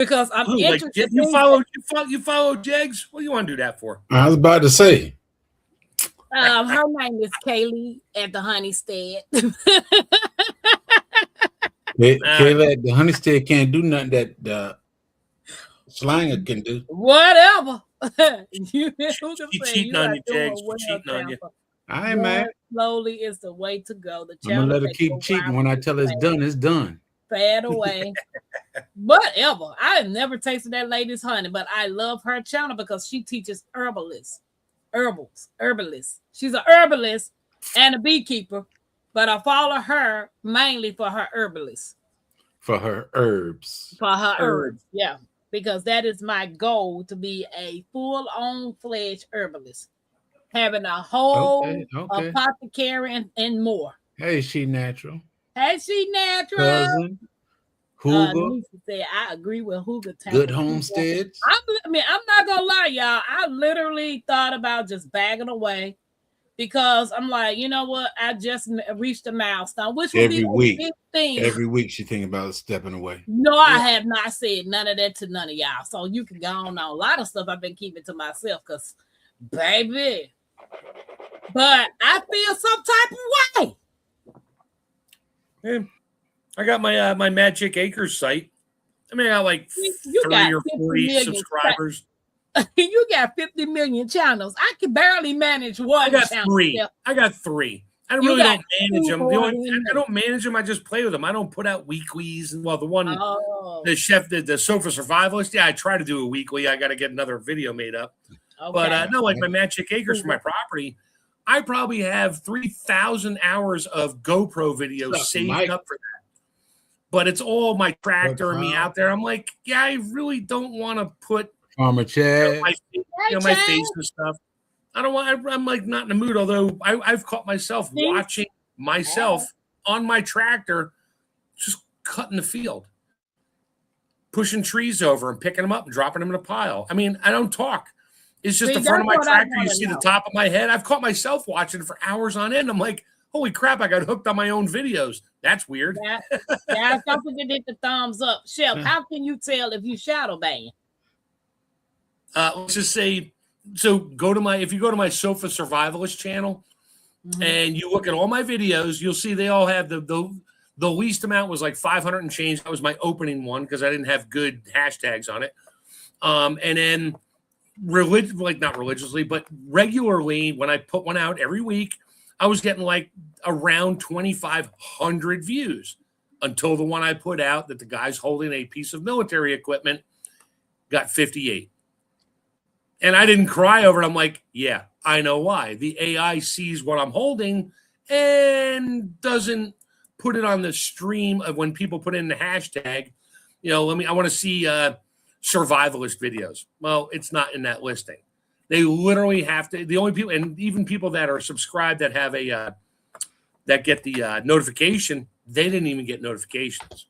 because I'm interested. You follow Jegs? What do you want to do that for? I was about to say. Her name is Kaylee at the Honeystead. Kaylee at the Honeystead can't do nothing that Slanger can do. Whatever. She cheating on you, Jegs. Cheating on you. I ain't mad. Slowly is the way to go. I'm gonna let her keep cheating. When I tell her it's done, it's done. Fade away. Whatever. I have never tasted that lady's honey, but I love her channel because she teaches herbalists. She's a herbalist and a beekeeper, but I follow her mainly for her herbalists. For her herbs. For her herbs, yeah. Because that is my goal, to be a full-on fledged herbalist. Having a whole apothecary and more. Hey, she natural. Hey, she natural. Cousin. Hoover. Said, I agree with Hoover. Good homesteads. I'm not gonna lie, y'all. I literally thought about just bagging away because I'm like, you know what? I just reached a milestone, which would be a big thing. Every week she thinking about stepping away. No, I have not said none of that to none of y'all. So you can go on. A lot of stuff I've been keeping to myself because, baby. But I feel some type of way. Yeah. I got my my Magic Acres site. I mean, I got like 30 or 40 subscribers. You got 50 million channels. I can barely manage one. I got three. I don't manage them. I don't manage them. I just play with them. I don't put out weeklies. Well, the one, the chef, the Sofa Survivalist. Yeah, I try to do a weekly. I got to get another video made up. Okay. But no, like my Magic Acres for my property, I probably have 3,000 hours of GoPro videos saved up for that. But it's all my tractor and me out there. I'm like, yeah, I really don't want to put Farmer Chad, my face and stuff. I don't want. I'm like not in the mood. Although I've caught myself watching myself on my tractor, just cutting the field, pushing trees over and picking them up and dropping them in a pile. I mean, I don't talk. It's just the front of my tractor. You see the top of my head. I've caught myself watching it for hours on end. I'm like, holy crap, I got hooked on my own videos. That's weird. Yeah, don't forget to hit the thumbs up. Chef, how can you tell if you shadow ban? Let's just say, so if you go to my Sofa Survivalist channel and you look at all my videos, you'll see they all have the least amount was like 500 and change. That was my opening one because I didn't have good hashtags on it. And then not religiously, but regularly when I put one out every week, I was getting like around 2,500 views until the one I put out that the guy's holding a piece of military equipment got 58. And I didn't cry over it. I'm like, yeah, I know why. The AI sees what I'm holding and doesn't put it on the stream of when people put in the hashtag, I want to see survivalist videos. Well, it's not in that listing. They literally have to. The only people, and even people that are subscribed that have that get the notification, they didn't even get notifications.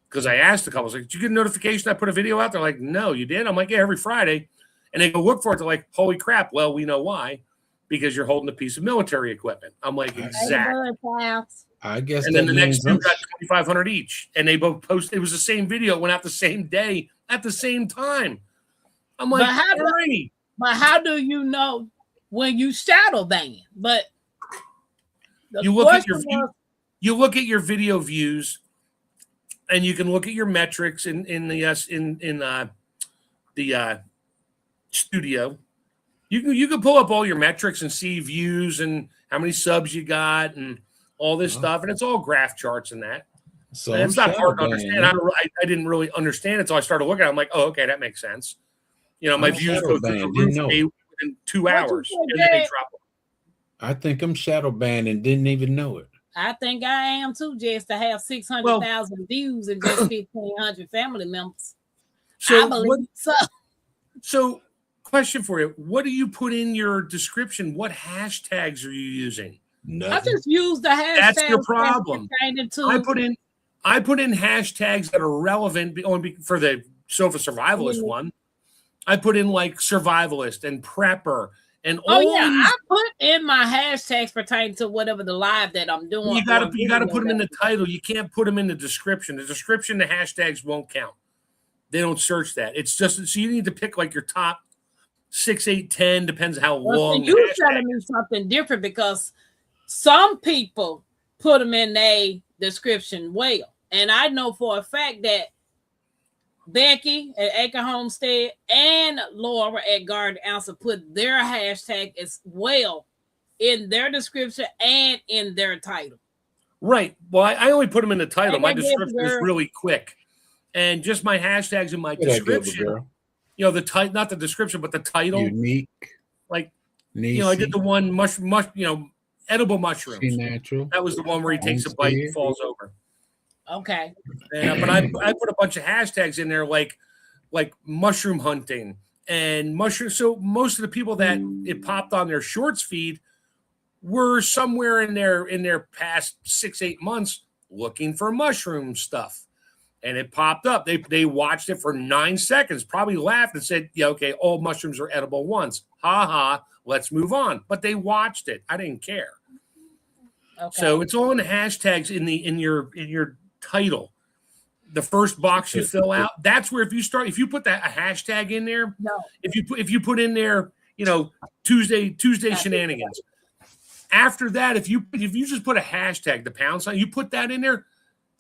Because I asked a couple, I was like, did you get a notification I put a video out? They're like, no, you did? I'm like, yeah, every Friday. And they go look for it. They're like, holy crap. Well, we know why. Because you're holding a piece of military equipment. I'm like, exactly. I guess. And then the next two got 2,500 each. And they both posted. It was the same video. It went out the same day at the same time. I'm like, but how do you know when you shadow ban? But you look at your video views, and you can look at your metrics in the studio. You can pull up all your metrics and see views and how many subs you got and all this stuff, and it's all graph charts and that. So and it's not hard to understand. I didn't really understand it until I started looking at it. I'm like, oh, okay, that makes sense. My views go through the roof within 2 hours, and then they drop them. I think I'm shadow banned and didn't even know it. I think I am too, just to have 600,000 views and just 1,500 family members. So I believe so. So, question for you: what do you put in your description? What hashtags are you using? Nothing. I just use the hashtag. That's your problem. I put in hashtags that are relevant only for the Sofa Survivalist one. I put in like survivalist and prepper and all. Oh yeah, I put in my hashtags pertaining to whatever the live that I'm doing. You got to put them in the title. You can't put them in the description. The description, the hashtags won't count. They don't search that. It's just so you need to pick like your top 6, 8, 10, depends how Well, long. so you're telling me something different because some people put them in a description well. And I know for a fact that Becky at Acre Homestead and Laura at Garden Answer put their hashtag as well in their description and in their title. Right. Well, I only put them in the title. My description is really quick. And just my hashtags in my description. You know, the title, not the description, but the title. Unique. Like, you know, I did the one edible mushrooms. Natural. That was the one where he takes a bite and falls over. Okay. And, but I put a bunch of hashtags in there like mushroom hunting and mushroom. So most of the people that it popped on their shorts feed were somewhere in their past 6, 8 months looking for mushroom stuff. And it popped up. They watched it for 9 seconds, probably laughed and said, yeah, okay, all mushrooms are edible once. Ha ha, let's move on. But they watched it. I didn't care. Okay. So it's all in the hashtags in your title. The first box you fill out, that's where if you put that a hashtag in there, if you put in there, you know, Tuesday Shenanigans. After that, if you just put a hashtag, the pound sign, you put that in there,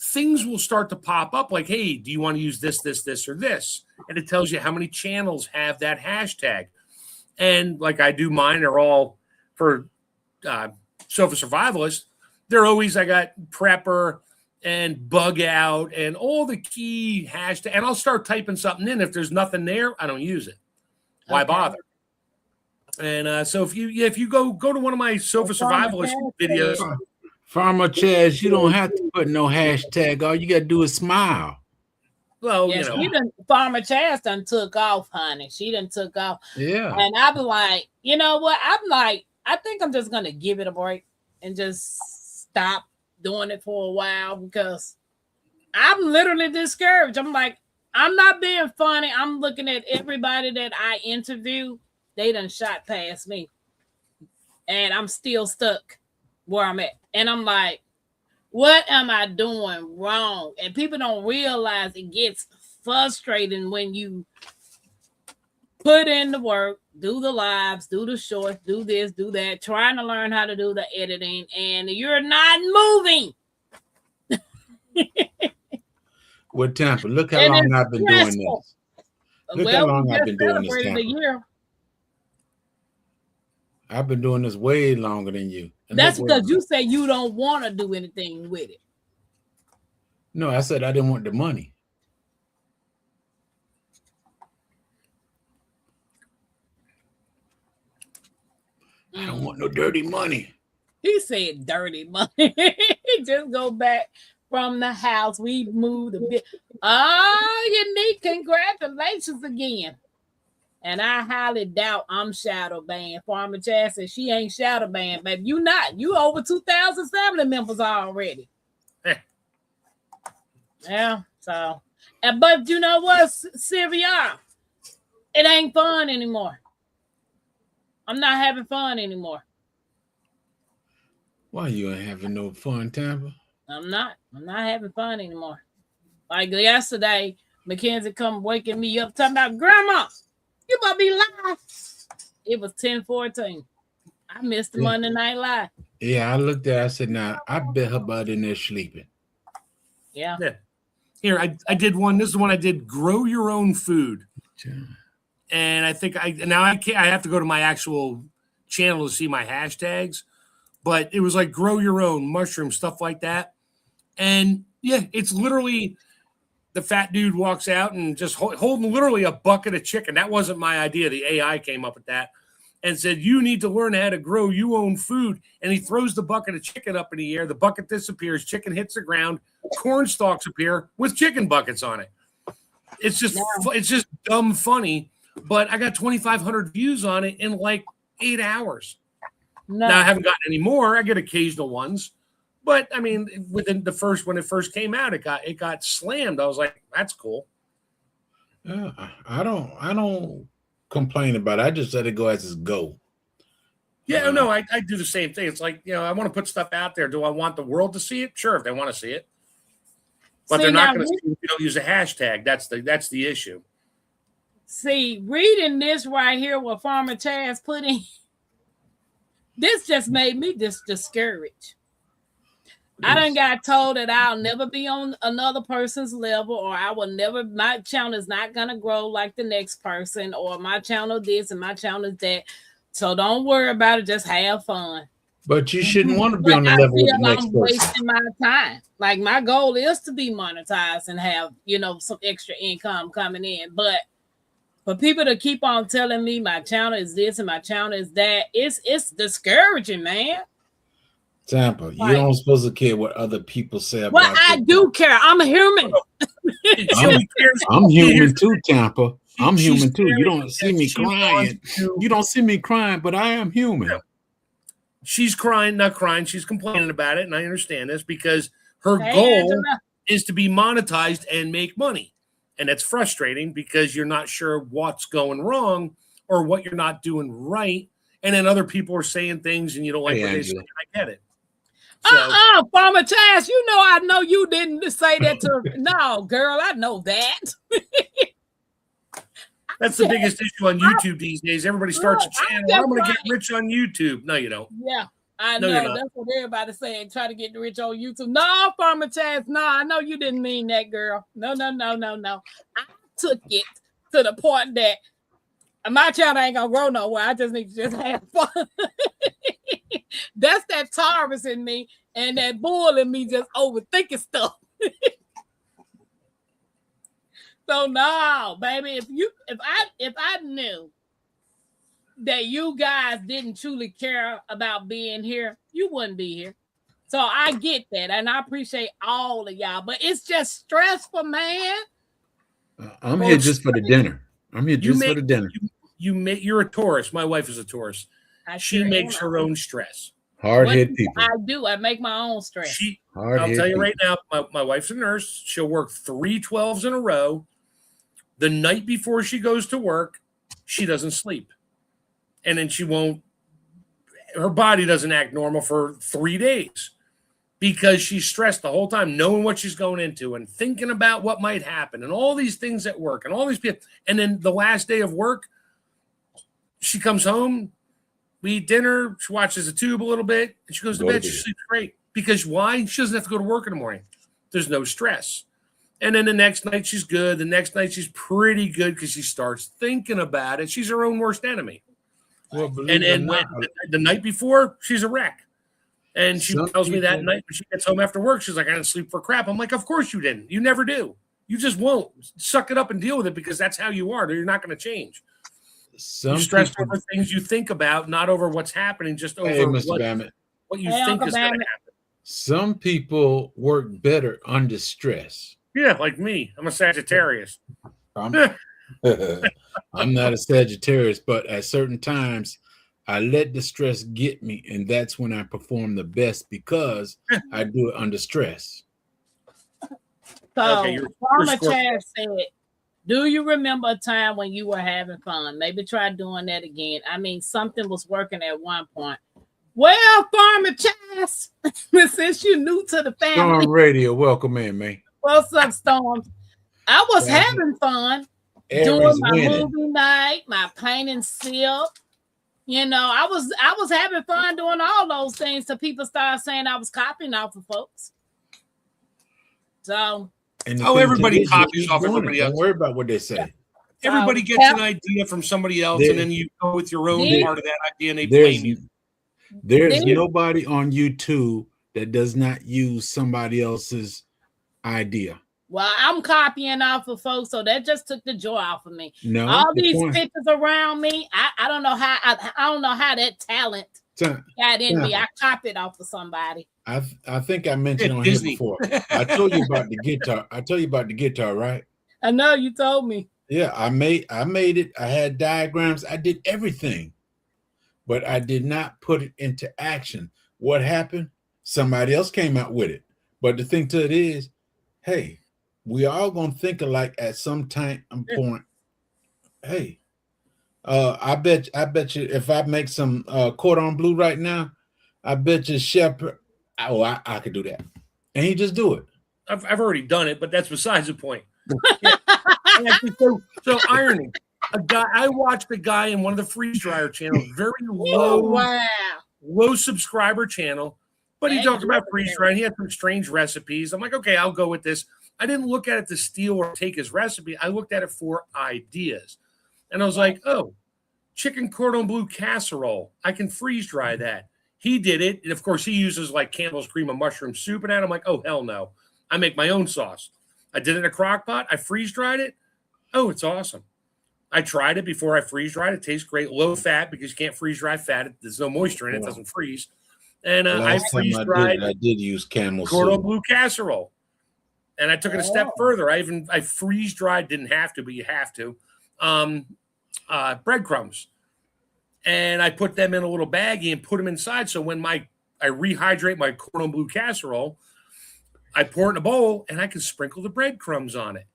things will start to pop up like, hey, do you want to use this, or this? And it tells you how many channels have that hashtag. And like I do, mine are all for Sofa Survivalist. They're always, I got Prepper and Bug Out and all the key hashtags. And I'll start typing something in. If there's nothing there, I don't use it. Why bother? And so if you go to one of my Sofa Survivalist videos. Farmer Chaz, you don't have to put no hashtag. All you got to do is smile. Well, yes, you know. Farmer Chaz done took off, honey. She done took off. Yeah. And I be like, you know what? I'm like, I think I'm just going to give it a break and just stop doing it for a while because I'm literally discouraged. I'm like, I'm not being funny. I'm looking at everybody that I interview. They done shot past me. And I'm still stuck where I'm at. And I'm like, what am I doing wrong? And people don't realize it gets frustrating when you put in the work, do the lives, do the shorts, do this, do that, trying to learn how to do the editing, and you're not moving. With Tampa, look how long I've been doing this. Look how long I've been doing this, Tampa. I've been doing this way longer than you. And that's because you say you don't want to do anything with it. No, I said I didn't want the money. I don't want no dirty money. He said dirty money. Just go back from the house. We moved a bit. Oh, Unique, congratulations again. And I highly doubt I'm shadow banned. Farmer Chad said she ain't shadow banned, baby. You not. You over 2,000 family members already. Yeah. So, but you know what, Sylvia? It ain't fun anymore. I'm not having fun anymore. Why you ain't having no fun, Tampa? I'm not having fun anymore. Like yesterday, Mackenzie come waking me up talking about Grandma. You about to be live. It was 10:14. I missed the Monday Night Live. Yeah, I looked at it. I said, nah, I bet her butt in there sleeping. Yeah. Here, I did one. This is the one I did. Grow your own food. And I think I have to go to my actual channel to see my hashtags. But it was like grow your own mushroom, stuff like that. And yeah, it's literally the fat dude walks out and just holding literally a bucket of chicken. That wasn't my idea. The AI came up with that and said, you need to learn how to grow your own food. And he throws the bucket of chicken up in the air. The bucket disappears. Chicken hits the ground. Corn stalks appear with chicken buckets on it. It's just dumb funny. But I got 2,500 views on it in like 8 hours. No. Now I haven't gotten any more. I get occasional ones. But I mean, when it first came out, it got slammed. I was like, that's cool. Yeah, I don't complain about it. I just let it go as it go. Yeah, no, I do the same thing. It's like, I want to put stuff out there. Do I want the world to see it? Sure, if they want to see it. But they're not going to see if you don't use a hashtag. That's the issue. See, reading this right here, what Farmer Chaz put in, this just made me discouraged. I done got told that I'll never be on another person's level, or my channel is not going to grow like the next person, or my channel this and my channel that. So don't worry about it. Just have fun. But you shouldn't want to be on the level with the next person. Wasting my time. Like, my goal is to be monetized and have, some extra income coming in. But for people to keep on telling me my channel is this and my channel is that, it's discouraging, man. Tampa, you don't supposed to care what other people say about Well, I do care. I'm a human. I'm human too, Tampa. I'm human too. You don't see me crying. You don't see me crying, but I am human. She's crying, not crying. She's complaining about it, and I understand this because her goal is to be monetized and make money. And it's frustrating because you're not sure what's going wrong or what you're not doing right. And then other people are saying things and you don't like what they say. I get it. So, Farmer Chaz, I know you didn't say that to no, girl, I know that. That's the biggest issue on YouTube these days. Everybody starts a channel. I'm going to get rich on YouTube. No, you don't. Yeah, I know. That's what everybody's saying. Try to get rich on YouTube. No, Farmer Chaz, no, I know you didn't mean that, girl. No. I took it to the point that my channel ain't going to grow nowhere. I just need to just have fun. That's that Taurus in me and that bull in me just overthinking stuff. So no, baby, if I knew that you guys didn't truly care about being here, you wouldn't be here. So I get that, and I appreciate all of y'all, but it's just stressful, man. I'm here just for the dinner. I'm here just for the dinner. You're a Taurus. My wife is a Taurus. She makes her own stress. Hard-headed people. I do. I make my own stress. I'll tell you right now, my wife's a nurse. She'll work 3 12s in a row. The night before she goes to work, she doesn't sleep. And then her body doesn't act normal for 3 days because she's stressed the whole time, knowing what she's going into and thinking about what might happen and all these things at work and all these people. And then the last day of work, she comes home, we eat dinner, she watches the tube a little bit, and she goes to bed. She sleeps great. Because why? She doesn't have to go to work in the morning. There's no stress. And then the next night she's good. The next night she's pretty good because she starts thinking about it. She's her own worst enemy. Well, and the night before, she's a wreck. And she tells me that night when she gets home after work, she's like, I didn't sleep for crap. I'm like, of course you didn't. You never do. You just won't. Suck it up and deal with it because that's how you are. You're not going to change. You're stressed over things you think about, not over what's happening, just over what you think is going to happen. Some people work better under stress. Yeah, like me. I'm a Sagittarius. I'm not a Sagittarius, but at certain times, I let the stress get me, and that's when I perform the best because I do it under stress. So, Farmer Chad said, do you remember a time when you were having fun? Maybe try doing that again. I mean, something was working at one point. Well, Farmer Chaz, since you're new to the family. Storm Radio, welcome in, man. What's up, Storm? I was having fun doing my movie night, my paint and sip. I was having fun doing all those things till people started saying I was copying off of folks. So everybody copies off everybody else. Don't worry about what they say. Everybody gets an idea from somebody else, and then you go with your own part of that idea, and they blame you. There's nobody on YouTube that does not use somebody else's idea. Well, I'm copying off of folks, so that just took the joy off of me. No, all these pictures around me, I don't know how I don't know how that talent got in me. I copied off of somebody. I think I mentioned on here before. I told you about the guitar. I told you about the guitar, right? I know you told me. Yeah, I made it. I had diagrams. I did everything, but I did not put it into action. What happened? Somebody else came out with it. But the thing to it is, hey, we all gonna think alike at some time point. Hey, I bet you if I make some cordon bleu right now, I bet you Shepherd. I could do that, and he just do it. I've already done it, but that's besides the point. Yeah. So ironing. I watched a guy in one of the freeze dryer channels, very low subscriber channel, but he talked about freeze drying. He had some strange recipes. I'm like, okay, I'll go with this. I didn't look at it to steal or take his recipe. I looked at it for ideas. And I was like, oh, chicken cordon bleu casserole. I can freeze dry that. He did it. And of course, he uses like Campbell's cream of mushroom soup and that. I'm like, oh, hell no. I make my own sauce. I did it in a crock pot. I freeze dried it. Oh, it's awesome. I tried it before I freeze dried. It tastes great. Low fat because you can't freeze dry fat. There's no moisture in it. It doesn't freeze. And I freeze dried. I did use Camel cordon bleu casserole. And I took it a step further. I freeze dried, didn't have to, but you have to. Breadcrumbs. And I put them in a little baggie and put them inside. So when I rehydrate my cordon bleu casserole, I pour it in a bowl and I can sprinkle the breadcrumbs on it.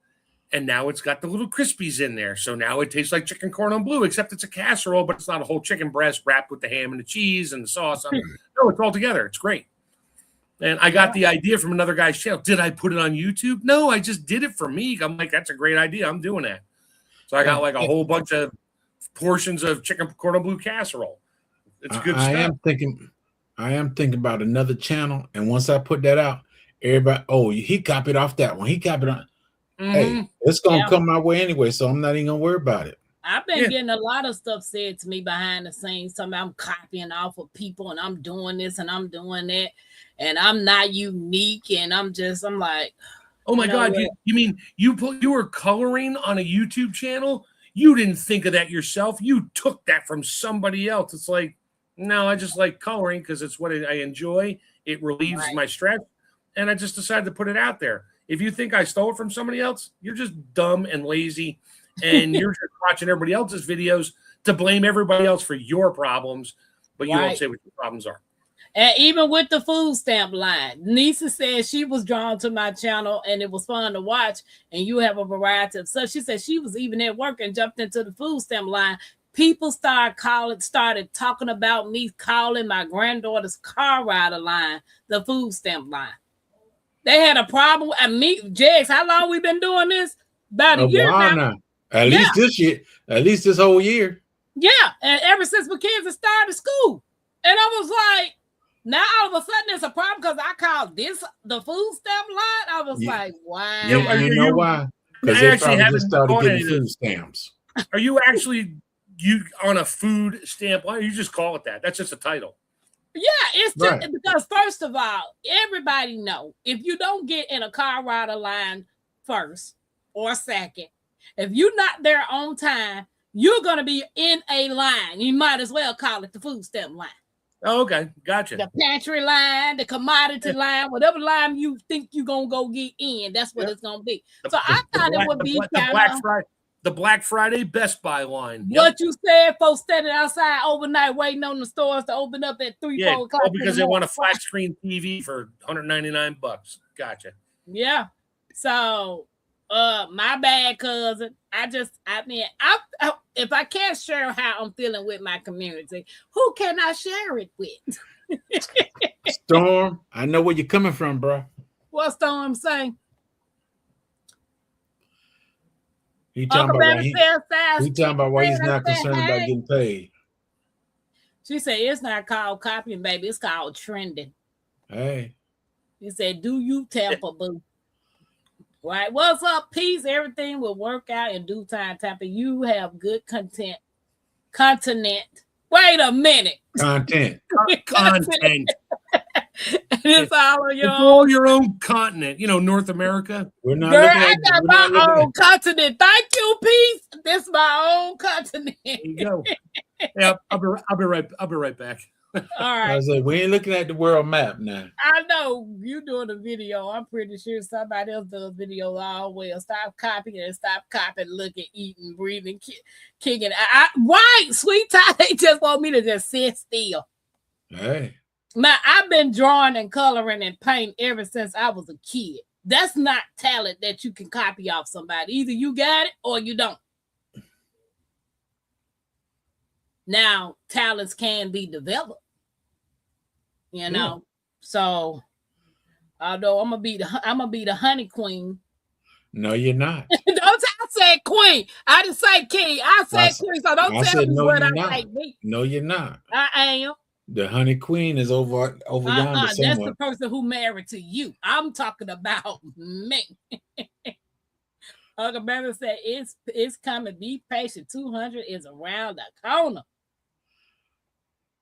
And now it's got the little crispies in there. So now it tastes like chicken cordon bleu, except it's a casserole, but it's not a whole chicken breast wrapped with the ham and the cheese and the sauce. No, it's all together. It's great. And I got the idea from another guy's channel. Did I put it on YouTube? No, I just did it for me. I'm like, that's a great idea. I'm doing that. So I got like a whole bunch of portions of chicken cordon bleu casserole. It's good stuff. I am thinking about another channel. And once I put that out, everybody, he copied off that one. He copied on. Hey, it's gonna come my way anyway, so I'm not even gonna worry about it. I've been getting a lot of stuff said to me behind the scenes. Something I'm copying off of people, and I'm doing this and I'm doing that, and I'm not unique. And I'm like, oh my God, you mean you were coloring on a YouTube channel? You didn't think of that yourself. You took that from somebody else. It's like, no, I just like coloring because it's what I enjoy. It relieves my stress, and I just decided to put it out there. If you think I stole it from somebody else, you're just dumb and lazy, and you're just watching everybody else's videos to blame everybody else for your problems, but you won't say what your problems are. And even with the food stamp line, Nisa said she was drawn to my channel and it was fun to watch, and you have a variety of stuff. She said she was even at work and jumped into the food stamp line. People started talking about me calling my granddaughter's car rider line the food stamp line. They had a problem. And me, Jex, how long we been doing this? About a year now. At least this year. At least this whole year. Yeah, and ever since my kids have started school. And I was like, now all of a sudden it's a problem because I called this the food stamp line. I was like, wow. Yeah, you know why? Because they probably just started getting food stamps. Are you actually on a food stamp line? You just call it that. That's just a title. Yeah, it's just because first of all, everybody know if you don't get in a car rider line first or second, if you're not there on time, you're gonna be in a line. You might as well call it the food stamp line. Oh, okay, gotcha. The pantry line, the commodity line, whatever line you think you're gonna go get in, that's what it's gonna be. So I thought it would be the Black Friday Best Buy line. What you said, folks standing outside overnight waiting on the stores to open up at 3-4 o'clock. Because they want a flat screen TV for $199. Gotcha. Yeah. So my bad, cousin. If I can't share how I'm feeling with my community, who can I share it with? Storm, I know where you're coming from, bro. What Storm saying? He talking about why he's not concerned about getting paid. She said it's not called copying, baby. It's called trending. Hey. He said, do you Tampa, boo? Right. What's up, peace? Everything will work out in due time, Tampa. You have good content. Continent. Wait a minute. Content. It's all your own continent. You know, North America. We're not. Girl, I got my own continent. Thank you, peace. This is my own continent. There you go. Yeah, I'll be right back. All right. I was like, we ain't looking at the world map now. I know you doing a video. I'm pretty sure somebody else does videos all well. Stop copying and stop copying, looking, eating, breathing, kicking. Why, sweet tie? They just want me to just sit still. Hey. Man, I've been drawing and coloring and painting ever since I was a kid. That's not talent that you can copy off somebody. Either you got it or you don't. Now, talents can be developed, you know. So, Although I'm gonna be the honey queen. No, you're not. Don't I said queen. I didn't say king. I said queen. So don't I tell said me no, what you're I not. like me. No, you're not. I am. The honey queen is over yonder That's somewhere. the person who married to you. I'm talking about me. Uncle Brother said it's coming. Be patient. 200 is around the corner.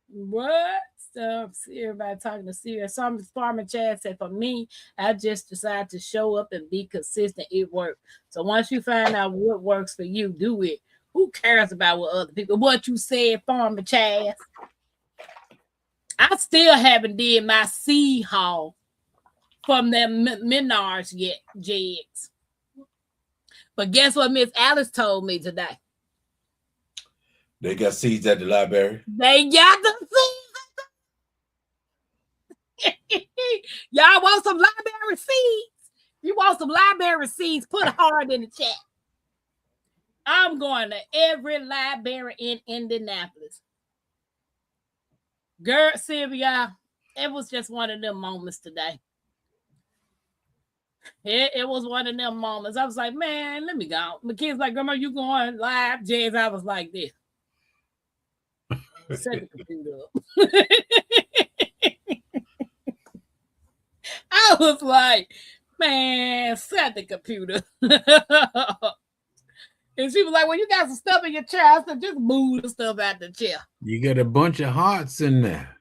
What? Everybody talking to serious. Some farmer Chad said, for me, I just decided to show up and be consistent. It works. So once you find out what works for you, do it. Who cares about what other people? What you said, Farmer Chad? I still haven't did my seed haul from them Menards yet, Jigs. But guess what Miss Alice told me today? They got seeds at the library. They got the seeds. Y'all want some library seeds? You want some library seeds? Put a heart in the chat. I'm going to every library in Indianapolis. Girl, Sylvia, it was just one of them moments today. It was one of them moments. I was like, man, let me go. My kids like, Grandma, you going live? James, I was like this. Set the computer up. I was like, man, set the computer. And she was like, well, you got some stuff in your chair. I said, just move the stuff out the chair. You got a bunch of hearts in there.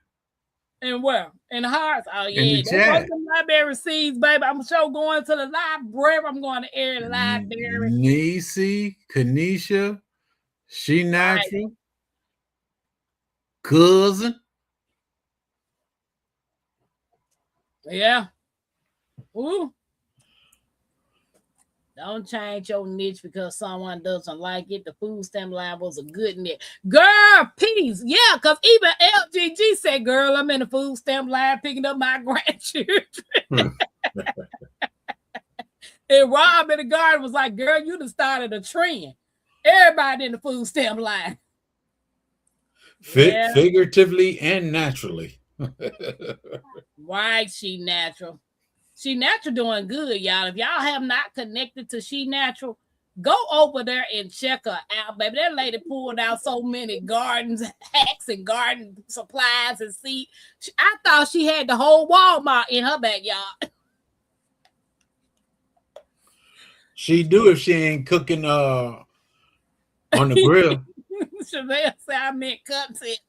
And where? In the hearts. Oh, yeah. In the chat. Some library seeds, baby. I'm sure going to the library. I'm going to every library. Niecy, Kanisha, She Natural, right. Cousin. Yeah. Ooh. Don't change your niche because someone doesn't like it. The food stamp line was a good niche. Girl, peace. Yeah, because even LGG said, girl, I'm in the food stamp line picking up my grandchildren. And Rob in the garden was like, girl, you just started a trend. Everybody in the food stamp line. Figuratively and naturally. Right, She Natural. She Natural doing good, y'all. If y'all have not connected to She Natural, go over there and check her out, baby. That lady pulled out so many gardens, hacks and garden supplies and seeds. I thought she had the whole Walmart in her backyard. She do if she ain't cooking on the grill. Chevelle said I meant content.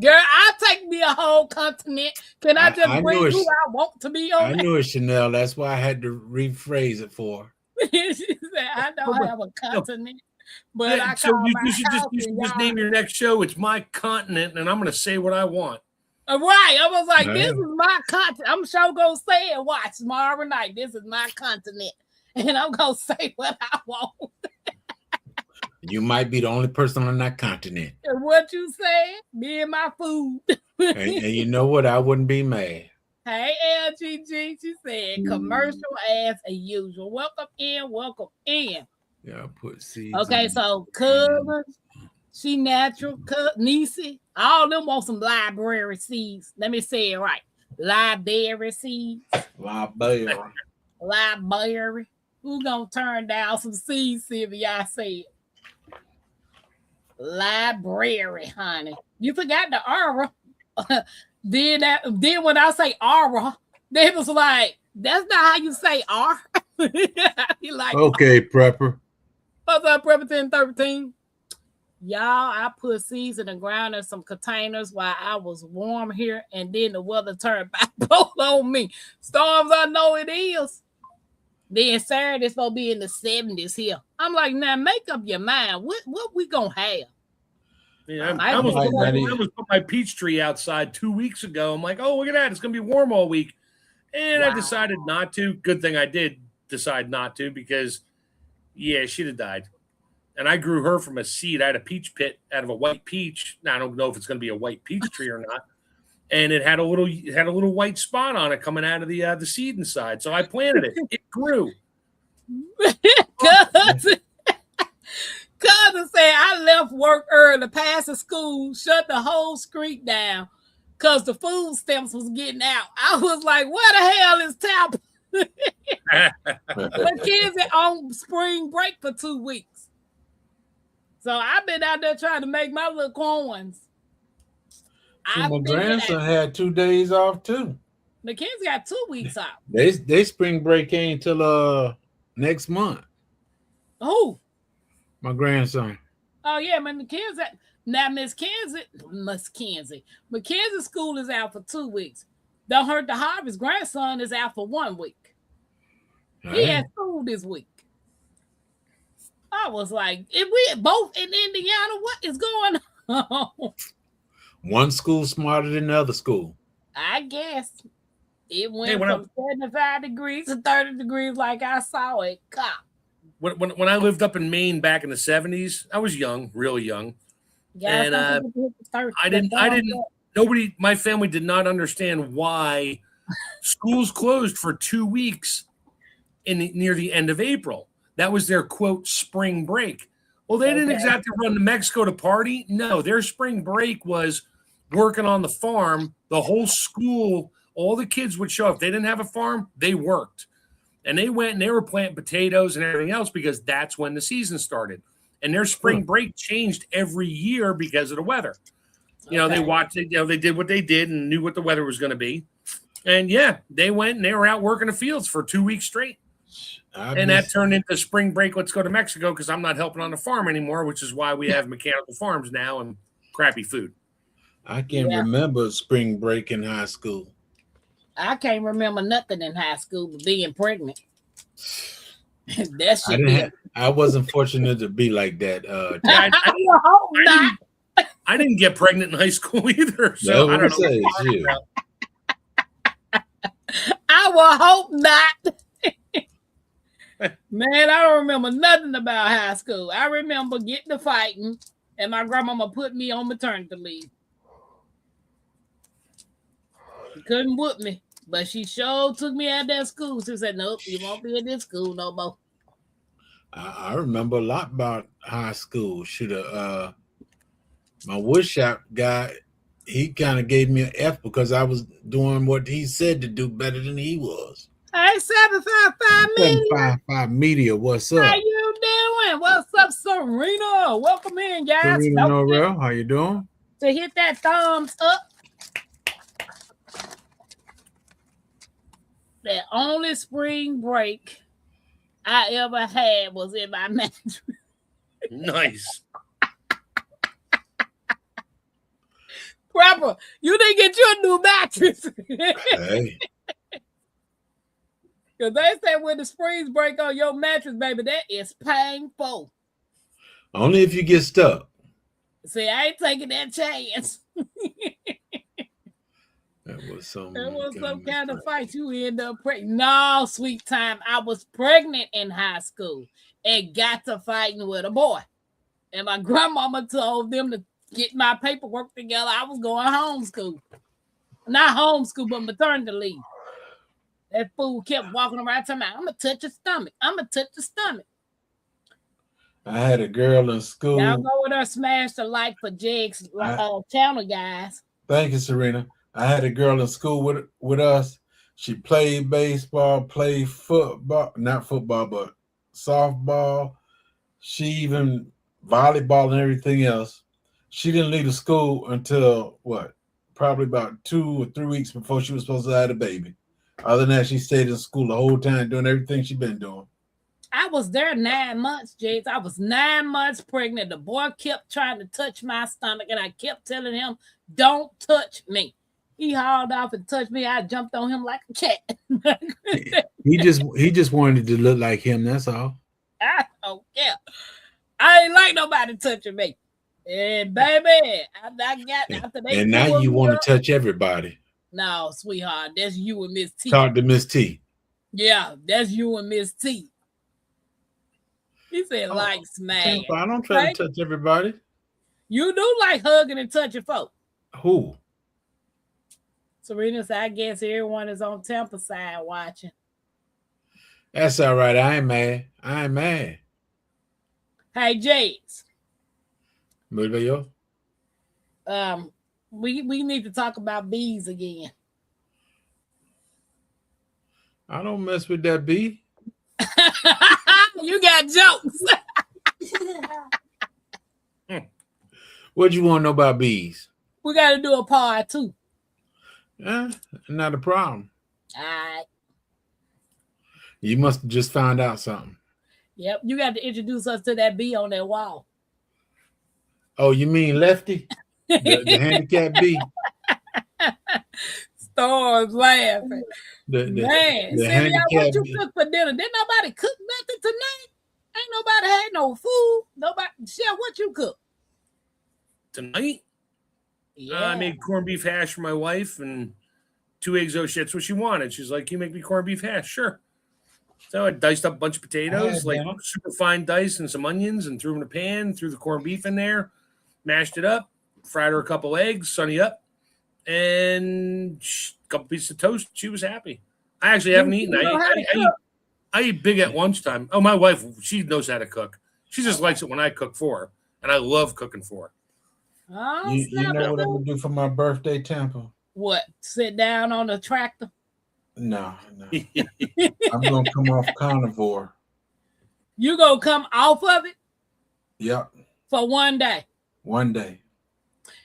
Girl, I'll take me a whole continent. Can I just bring who I want to be on? I knew it, Chanel. That's why I had to rephrase it for her. She said, I don't have a continent. But I so you should just name your next show. It's My Continent, and I'm going to say what I want. Right. I was like, this is my continent. I'm sure going to say it. Watch tomorrow night. This is my continent. And I'm going to say what I want. You might be the only person on that continent. And what you said, me and my food. and you know what? I wouldn't be mad. Hey, LGG, she said, commercial as usual. Welcome in, welcome in. Yeah, put seeds. Okay, so Cousin, She Natural, Niecy, all of them want some library seeds. Let me say it right. Library seeds. Library. Who gonna turn down some seeds, Sylvia? I said. Library, honey. You forgot the aura. Then when I say aura, they was like, that's not how you say R. He like, okay, Prepper. What's up, Prepper 1013? Y'all, I put seeds in the ground in some containers while I was warm here, and then the weather turned bipolar on me. Storms, I know it is. Then Saturday's supposed to be in the 70s here. I'm like, now make up your mind. What we gonna have? Yeah, I almost put my peach tree outside 2 weeks ago. I'm like, oh, look at that. It's gonna be warm all week. And I decided not to. Good thing I did decide not to, because she'd have died. And I grew her from a seed. I had a peach pit out of a white peach. Now I don't know if it's gonna be a white peach tree or not. And it had a little white spot on it coming out of the seed inside. So I planted it. It grew. Cousin said I left work early, passed the school, shut the whole street down. because the food stamps was getting out. I was like, where the hell is Tampa? The kids are on spring break for 2 weeks. So I've been out there trying to make my little coins. My grandson had 2 days off too. The kids got 2 weeks off. They spring break ain't till next month. Who? My grandson. Oh yeah, man. The kids now Mackenzie school is out for 2 weeks. Don't hurt the Harvest grandson is out for 1 week. He had school this week. I was like, if we both in Indiana, what is going on? One school smarter than the other school. I guess it went from 75 degrees to 30 degrees like I saw it. God. When I lived up in Maine back in the 70s, I was young, really young. Yeah, and my family did not understand why schools closed for 2 weeks near the end of April. That was their, quote, spring break. Well, they didn't exactly run to Mexico to party. No, their spring break was working on the farm. The whole school, all the kids would show up. If they didn't have a farm, they worked. And they went and they were planting potatoes and everything else because that's when the season started. And their spring break changed every year because of the weather. You know, they watched it, they did what they did and knew what the weather was going to be. And yeah, they went and they were out working the fields for 2 weeks straight. That turned into spring break. Let's go to Mexico because I'm not helping on the farm anymore, which is why we have mechanical farms now and crappy food. I can't remember spring break in high school. I can't remember nothing in high school but being pregnant. That shit. I wasn't fortunate to be like that. I didn't get pregnant in high school either. So I don't know. I will hope not. Man, I don't remember nothing about high school. I remember getting to fighting, and my grandmama put me on maternity leave. She couldn't whoop me, but she sure took me out of that school. She said, nope, you won't be in this school no more. I remember a lot about high school. My woodshop guy, he kind of gave me an F because I was doing what he said to do better than he was. Hey, 755 Media. 755 Media, what's up? How you doing? What's up, Serena? Welcome in, guys. Serena Norrell, how you doing? To hit that thumbs up. The only spring break I ever had was in my mattress. Nice. Proper, you didn't get your new mattress. Hey. Because they say when the springs break on your mattress, baby, that is painful. Only if you get stuck. See, I ain't taking that chance. That was some kind of fight. You end up pregnant. No, sweet time. I was pregnant in high school and got to fighting with a boy. And my grandmama told them to get my paperwork together. I was going homeschool. Not homeschool, but maternity leave. That fool kept walking around telling me, I'm going to touch your stomach. I'm going to touch your stomach. I had a girl in school. Y'all go with her, smash the like for Jake's channel, guys. Thank you, Serena. I had a girl in school with us. She played baseball, played football, not football, but softball. She even volleyball and everything else. She didn't leave the school until probably about 2 or 3 weeks before she was supposed to have a baby. Other than that, she stayed in school the whole time doing everything she's been doing. I was there 9 months, James. I was 9 months pregnant. The boy kept trying to touch my stomach, and I kept telling him, don't touch me. He hauled off and touched me. I jumped on him like a cat. He just wanted to look like him, that's all. I don't care. I ain't like nobody touching me. And baby, I got after they. And now you want to touch everybody. No, sweetheart, that's you and Miss T. Talk to Miss T. Yeah, that's you and Miss T. He said, smash. I don't try to touch everybody. You do like hugging and touching folk. Who? Serena said, I guess everyone is on Tampa side watching. That's all right. I ain't mad. Hey, Jakes. What about you? We need to talk about bees again. I don't mess with that bee. You got jokes. What you want to know about bees? We got to do a part 2. Not a problem. All right. You must have just found out something. Yep. You got to introduce us to that bee on that wall. Oh, you mean Lefty? The handicapped bee? Stars laughing. The Man, Cindy, what you cook for dinner? Didn't nobody cook nothing tonight? Ain't nobody had no food. Nobody. Chef, what you cook? Tonight? Yeah. I made corned beef hash for my wife and 2 eggs. Oh, shit, that's what she wanted. She's like, you make me corned beef hash? Sure. So I diced up a bunch of potatoes, like super fine dice, and some onions, and threw them in a pan, threw the corned beef in there, mashed it up, fried her a couple eggs, sunny up, and a couple pieces of toast. She was happy. I actually haven't eaten. I eat big at lunchtime. Oh, my wife, she knows how to cook. She just likes it when I cook for her, and I love cooking for her. Oh, you know what I'm gonna do for my birthday, Tampa? What? Sit down on the tractor? No. I'm gonna come off carnivore. You gonna come off of it? Yep. For one day. One day.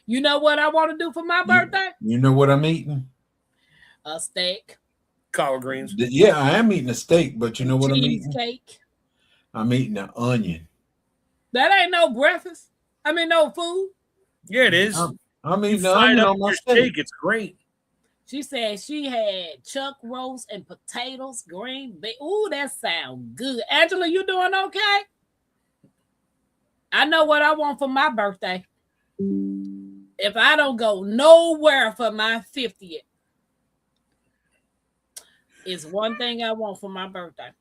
You know what I want to do for my birthday? You know what I'm eating? A steak. Collard greens. Yeah, I am eating a steak, but you know what I'm eating? Cheesecake. I'm eating an onion. That ain't no breakfast. I mean, no food. Yeah, it is. I'm eating the onion on my steak. It's great. She said she had chuck roast and potatoes, green beans. Ooh, that sounds good. Angela, you doing okay? I know what I want for my birthday. If I don't go nowhere for my 50th, it's one thing I want for my birthday.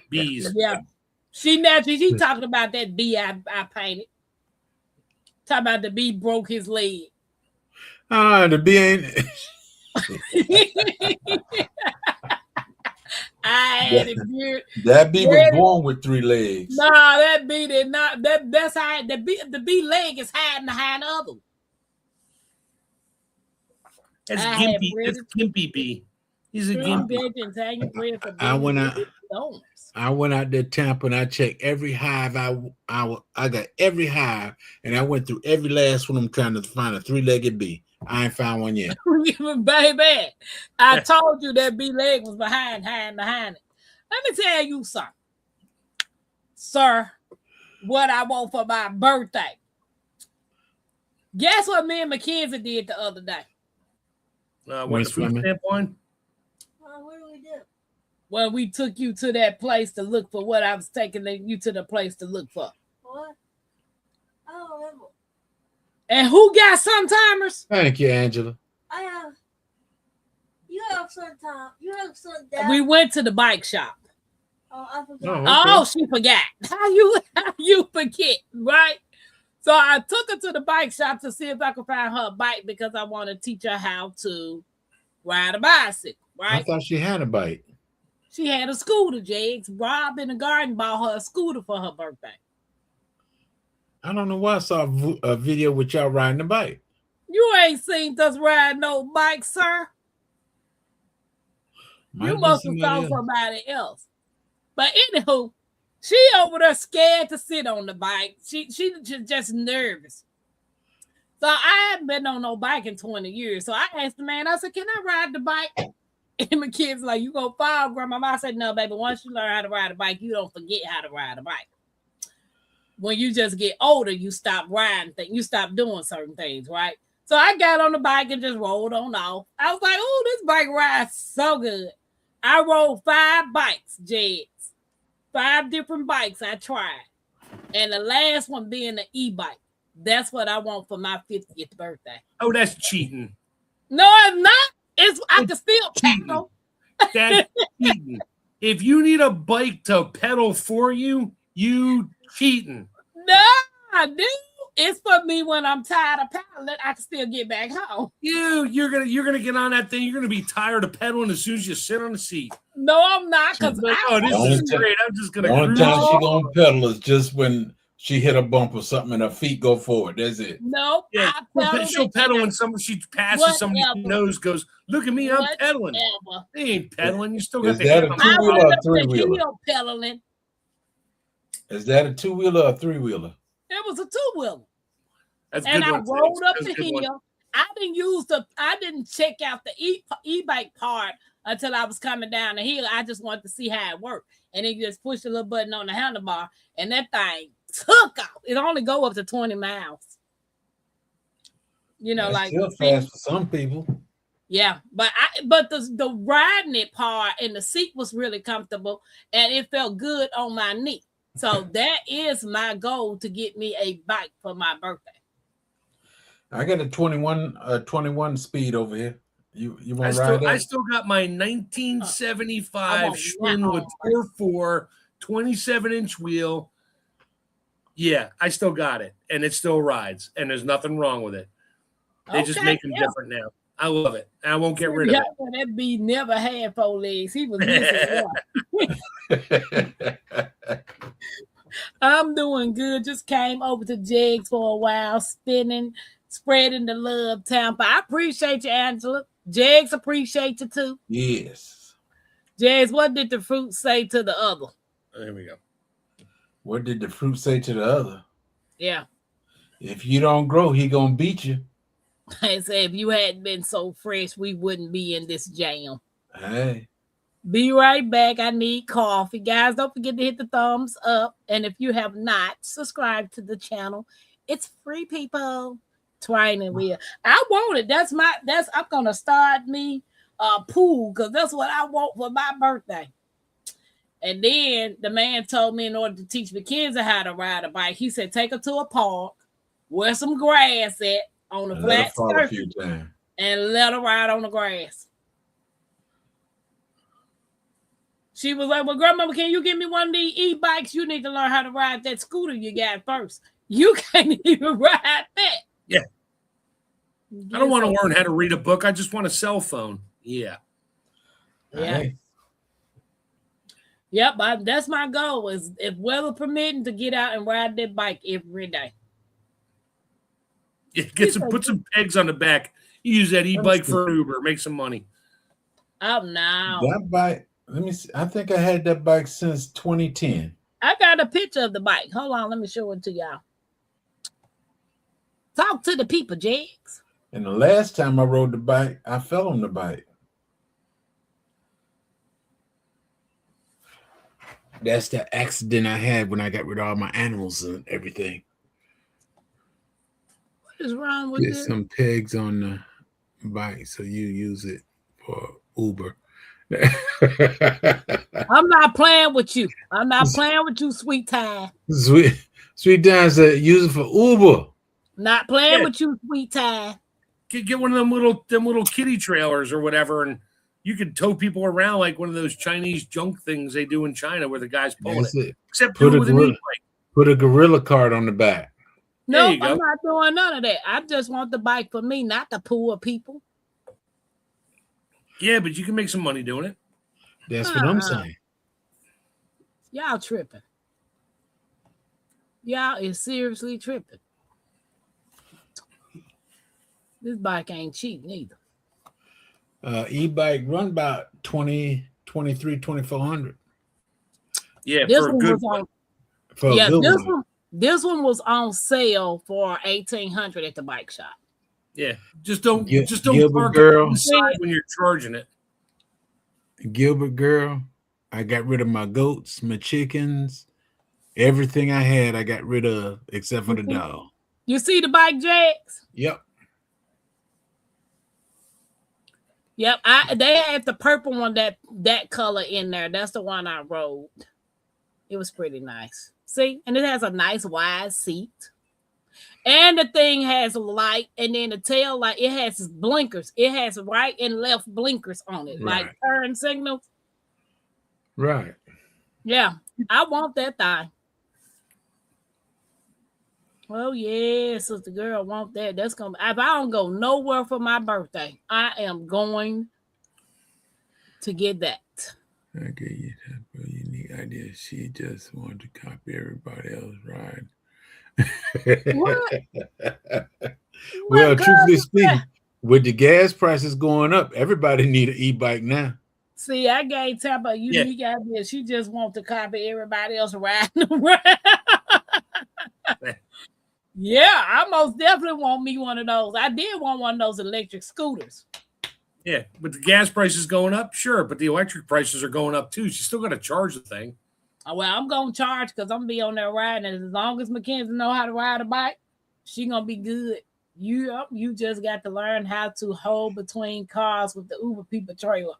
Bees. Yeah. She talking about that bee I painted. Talking about the bee broke his leg. The bee ain't. I had it weird. That bee was born with 3 legs. No, that bee did not. That's how the bee leg is hiding behind the other. That's Gimpy. That's Gimpy bee. He's a Gimpy. I went out there Tampa and I checked every hive. I got every hive and I went through every last one. I'm trying to find a 3-legged bee. I ain't found one yet. Baby, I told you that bee leg was behind it. Let me tell you something, sir. What I want for my birthday. Guess what me and Mackenzie did the other day? Went to food stamp one. What do we do? Well, we took you to that place to look for what I was taking you to the place to look for. What? I don't remember. And who got sometimers? Thank you, Angela. I have. You have sometime. You have some down. We went to the bike shop. Oh, I forgot. Oh, okay. Oh, she forgot. How you forget, right? So I took her to the bike shop to see if I could find her a bike because I want to teach her how to ride a bicycle, right? I thought she had a bike. She had a scooter, Jags. Rob in the garden bought her a scooter for her birthday. I don't know why I saw a video with y'all riding a bike. You ain't seen us ride no bike, sir. You must have saw somebody else. But anywho, she over there scared to sit on the bike. She just nervous. So I haven't been on no bike in 20 years. So I asked the man, I said, can I ride the bike? And my kid's like, you gonna fall, Grandma? I said, no, baby, once you learn how to ride a bike, you don't forget how to ride a bike. When you just get older, you stop riding things, you stop doing certain things, right? So I got on the bike and just rolled on off. I was like, oh, this bike rides so good. I rode 5 bikes, Jeds. 5 different bikes I tried. And the last one being an e-bike. That's what I want for my 50th birthday. Oh, that's cheating. No, it's not. I can still pedal. That's cheating. If you need a bike to pedal for you, you cheating. No, dude. It's for me when I'm tired of pedaling. I can still get back home. You're gonna get on that thing. You're gonna be tired of pedaling as soon as you sit on the seat. No, I'm not. Because this is great. I'm just gonna. The only time she gonna pedal is just when She hit a bump or something and her feet go forward. That's it. Nope. Yeah, she'll pedal when she passes somebody who knows, goes, look at me, I'm pedaling. They ain't pedaling. You still got the that hand a on the two-wheeler throttle. or three-wheeler? Heel pedaling. Is that a two-wheeler or three-wheeler? It was a two-wheeler. That's a And good I one. rolled up That's the a good one. hill. I didn't check out the e-bike part until I was coming down the hill. I just wanted to see how it worked. And then you just push the little button on the handlebar, and that thing took off. It only go up to 20 miles. You know, That's like still fast for some people. yeah, but the riding it part and the seat was really comfortable, and it felt good on my knee. So that is my goal, to get me a bike for my birthday. I got a 21 speed over here. You want to ride that? I still got my 1975 Schwinn Tour 4 27-inch wheel. Yeah, I still got it, and it still rides, and there's nothing wrong with it. They just make them different now. I love it. I won't get rid of it. That bee never had 4 legs. He was missing one. I'm doing good. Just came over to Jegs for a while, spinning, spreading the love, Tampa. I appreciate you, Angela. Jegs appreciate you too. Yes. Jegs, what did the fruit say to the other? There we go. What did the fruit say to the other? Yeah. If you don't grow, he gonna beat you. I said, if you hadn't been so fresh, we wouldn't be in this jam. Hey. Be right back. I need coffee. Guys, don't forget to hit the thumbs up. And if you have not subscribed to the channel, it's free, people. Training wheel. I want it. I'm gonna start me a pool, because that's what I want for my birthday. And then the man told me, in order to teach Mackenzie how to ride a bike, he said, take her to a park, where some grass at on a flat surface, and let her ride on the grass. She was like, well, Grandma, can you give me one of these e-bikes? You need to learn how to ride that scooter you got first. You can't even ride that. Yeah. I don't want to learn how to read a book. I just want a cell phone. Yeah. Yeah. Hey. Yep, that's my goal, is, if weather permitting, to get out and ride that bike every day. Yeah, put some pegs on the back. You use that e-bike for Uber, make some money. Oh, no. That bike, let me see. I think I had that bike since 2010. I got a picture of the bike. Hold on, let me show it to y'all. Talk to the people, Jegs. And the last time I rode the bike, I fell on the bike. That's the accident I had when I got rid of all my animals and everything. What is wrong with this? Some pegs on the bike, so you use it for Uber. I'm not playing with you. I'm not playing with you, Sweet Time. Sweet Time said use it for Uber. Not playing with you, Sweet Time. Get one of them little kiddie trailers or whatever, and you could tow people around like one of those Chinese junk things they do in China where the guy's pulling it. Except put a gorilla cart on the back. No, I'm not doing none of that. I just want the bike for me, not the poor people. Yeah, but you can make some money doing it. That's what I'm saying. Y'all tripping. Y'all is seriously tripping. This bike ain't cheap neither. E-bike run about 2,400. Yeah, this for a good one. This one was on sale for $1,800 at the bike shop. Yeah, just don't park girl inside when you're charging it. Gilbert girl, I got rid of my goats, my chickens, everything I had. I got rid of except for the dog. You see the bike, Jax? Yep. Yep, they had the purple one, that color in there. That's the one I rode. It was pretty nice. See, and it has a nice wide seat. And the thing has a light, and then the tail light, it has blinkers. It has right and left blinkers on it, like turn signals. Right. Yeah, I want that thing. Oh, yeah, sister girl, want that. That's gonna. If I don't go nowhere for my birthday, I am going to get that. I gave you that unique idea. She just wanted to copy everybody else's ride. What? Well, What truthfully cause? speaking, with the gas prices going up, everybody need an e-bike now. See, I gave Tampa a Yeah. unique idea. She just wants to copy everybody else riding around. Yeah, I most definitely want me one of those. I did want one of those electric scooters. Yeah, with the gas prices going up, sure, but the electric prices are going up too. You still got to charge the thing. Well, I'm gonna charge because I'm gonna be on there riding. And as long as Mackenzie know how to ride a bike, she gonna be good. You just got to learn how to hold between cars with the Uber people trailer.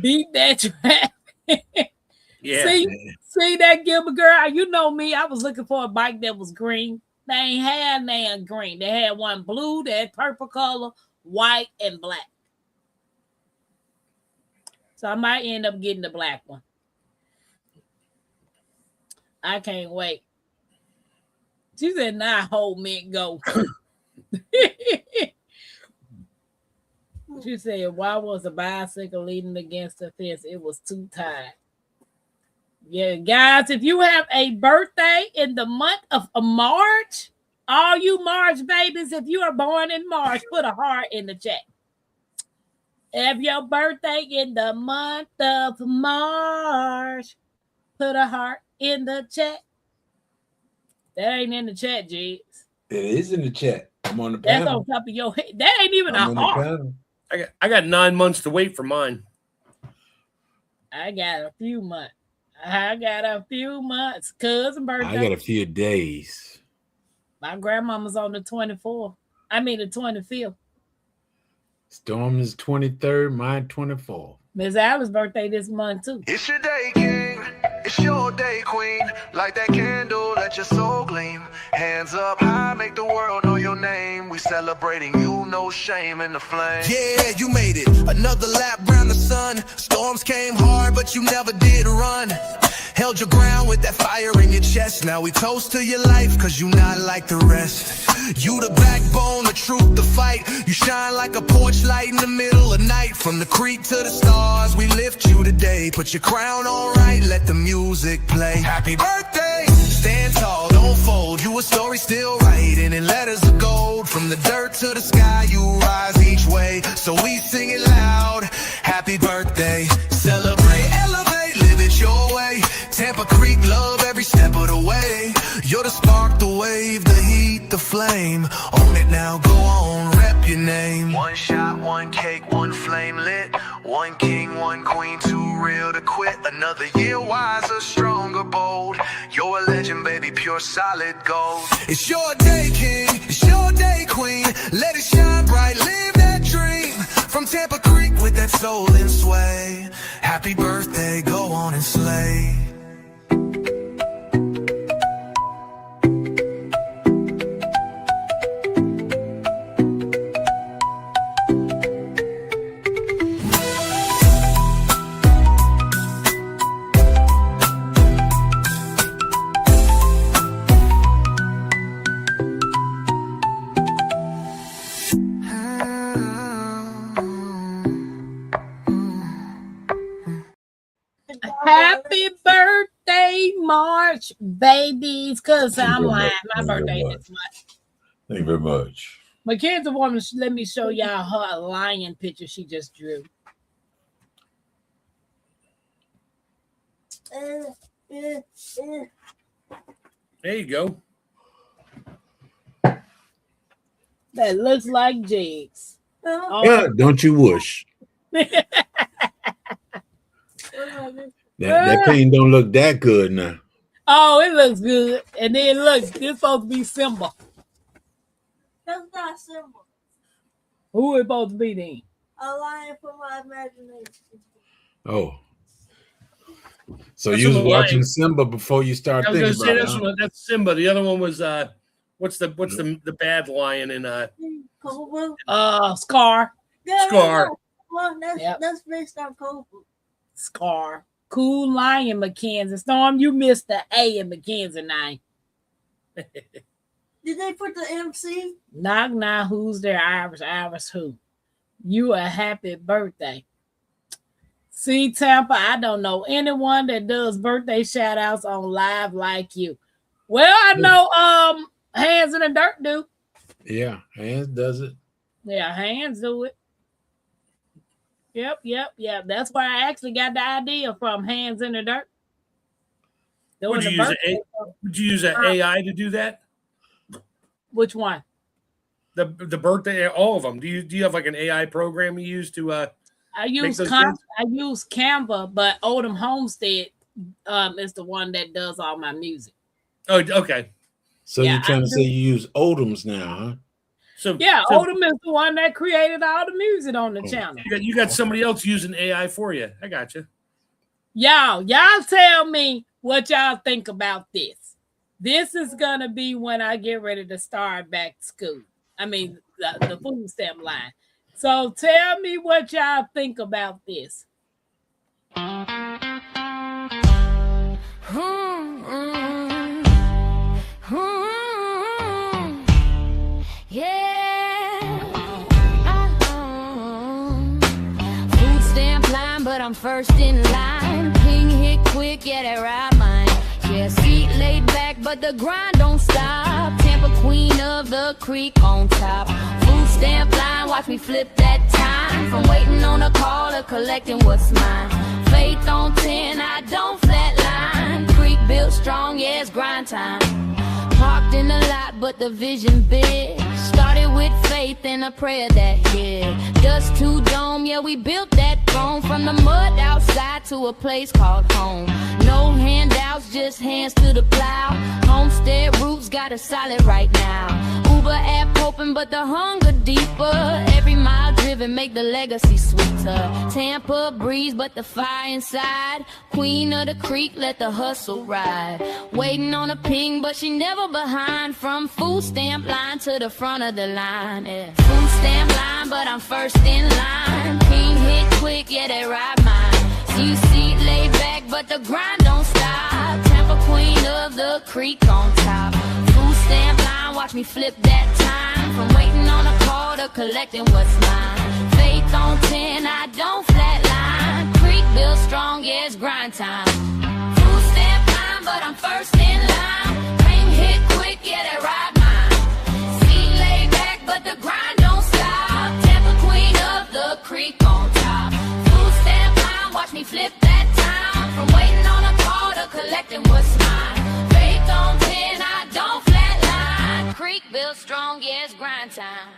Beat that traffic. Yeah. See that Gilbert girl? You know me. I was looking for a bike that was green. They ain't had none green. They had one blue, they had purple color, white, and black. So I might end up getting the black one. I can't wait. She said, "Nah, hold me and go." She said, "Why was a bicycle leaning against the fence? It was too tight." Yeah, guys, if you have a birthday in the month of March, all you March babies, if you are born in March, put a heart in the chat. If your birthday in the month of March, put a heart in the chat. That ain't in the chat, Jigs. It is in the chat. I'm on the That's panel. on top of your head. That ain't even I'm a on heart. the panel. I got 9 months to wait for mine. I got a few months. Cousin birthday. I got a few days. My grandmama's on the 24th. I mean the 25th. Storm is 23rd, mine 24th. Miss Alice's birthday this month too. It's your day, king. It's your day, queen. Light that candle, let your soul gleam. Hands up high, make the world know your name. We celebrating you, no shame in the flame. Yeah, you made it. Another lap round the sun. Storms came hard, but you never did run. Held your ground with that fire in your chest. Now we toast to your life, cause you not like the rest. You the backbone, the truth, the fight. You shine like a porch light in the middle of night. From the creek to the stars, we lift you today. Put your crown on right, let the music play. Happy birthday! Stand tall, don't fold. You a story still writing in letters of gold. From the dirt to the sky, you rise each way. So we sing it loud. Happy birthday. Celebrate, elevate, live it your way. Tampa Creek, love every step of the way. You're the spark, the wave, the heat, the flame. Own it now, go on, rep your name. One shot, one cake, one flame lit. One king, one queen, too real to quit. Another year wiser, stronger, bold. You're a legend, baby, pure solid gold. It's your day, king. It's your day, queen. Let it shine bright, live that dream. From Tampa Creek with that soul and sway. Happy birthday, go on and slay. Happy birthday, March, babies. Cause I'm lying. My birthday this month. Thank you very much. Mackenzie wanted to let me show y'all her lion picture she just drew. There you go. That looks like Jigs. Yeah, don't you wish? That paint don't look that good now. Oh, it looks good. And then look, this supposed to be Simba. That's not simple. Who is supposed to be then? A lion for my imagination. Oh. So That's you was a watching lion. Simba before you start I was thinking gonna say about this it. one. That's Simba. The other one was what's the bad lion in Cobra. Scar. Yeah, Scar? Well, Yep. that's based on Cobra. Scar. Cool lion, Mackenzie. Storm, you missed the A in Mackenzie name. Did they put the MC? Knock, knock, who's there? Iris, who? You a happy birthday. See, Tampa, I don't know anyone that does birthday shout outs on live like you. Well, I know Hands in the dirt do. Yeah, Hands does it. Yeah, hands do it. Yep. That's where I actually got the idea from. Hands in the dirt. Would you use an AI to do that? Which one? The birthday, all of them. Do you have like an AI program you use to I use Canva, but Odom Homestead is the one that does all my music. Oh, okay. So you're trying to say you use Odoms now, huh? So Odom is the one that created all the music on the channel. You got somebody else using AI for you. I got you. Y'all tell me what y'all think about this. This is gonna be when I get ready to start back to school. I mean, the food stamp line. So tell me what y'all think about this. Food stamp line, but I'm first in line. Ping hit quick, yeah, that right mind. Yeah, seat laid back, but the grind don't stop. Tampa queen of the creek on top. Food stamp line, watch me flip that time. From waiting on a call to collecting what's mine. Faith on 10, I don't flatline. Creek built strong, yeah, it's grind time. Parked in a lot, but the vision big. Started with faith and a prayer that hit. Dust to dome, yeah, we built that throne. From the mud outside to a place called home. No handouts, just hands to the plow. Homestead roots got us solid right now. Uber app open, but the hunger deeper. Every mile driven make the legacy sweeter. Tampa breeze, but the fire inside. Queen of the creek, let the hustle ride. Waiting on a ping, but she never behind. From food stamp line to the front of the line. Yeah. Food stamp line, but I'm first in line. Ping hit quick, yeah, they ride mine. See seat laid back, but the grind don't stop. Tampa queen of the creek on top. Food stamp line, watch me flip that time. From waiting on a call to collecting what's mine. Faith on 10, I don't flatline. Creek built strong, yeah, it's grind time. Food stamp line, but I'm first in line. Ring hit quick, yeah, they ride mine. Seat laid back, but the grind don't stop. Tampa queen of the creek on top. Food stamp line, watch me flip that time. From waiting on a call to collecting what's mine. Faith on 10, I don't flatline. Creek built strong, yeah, it's grind time.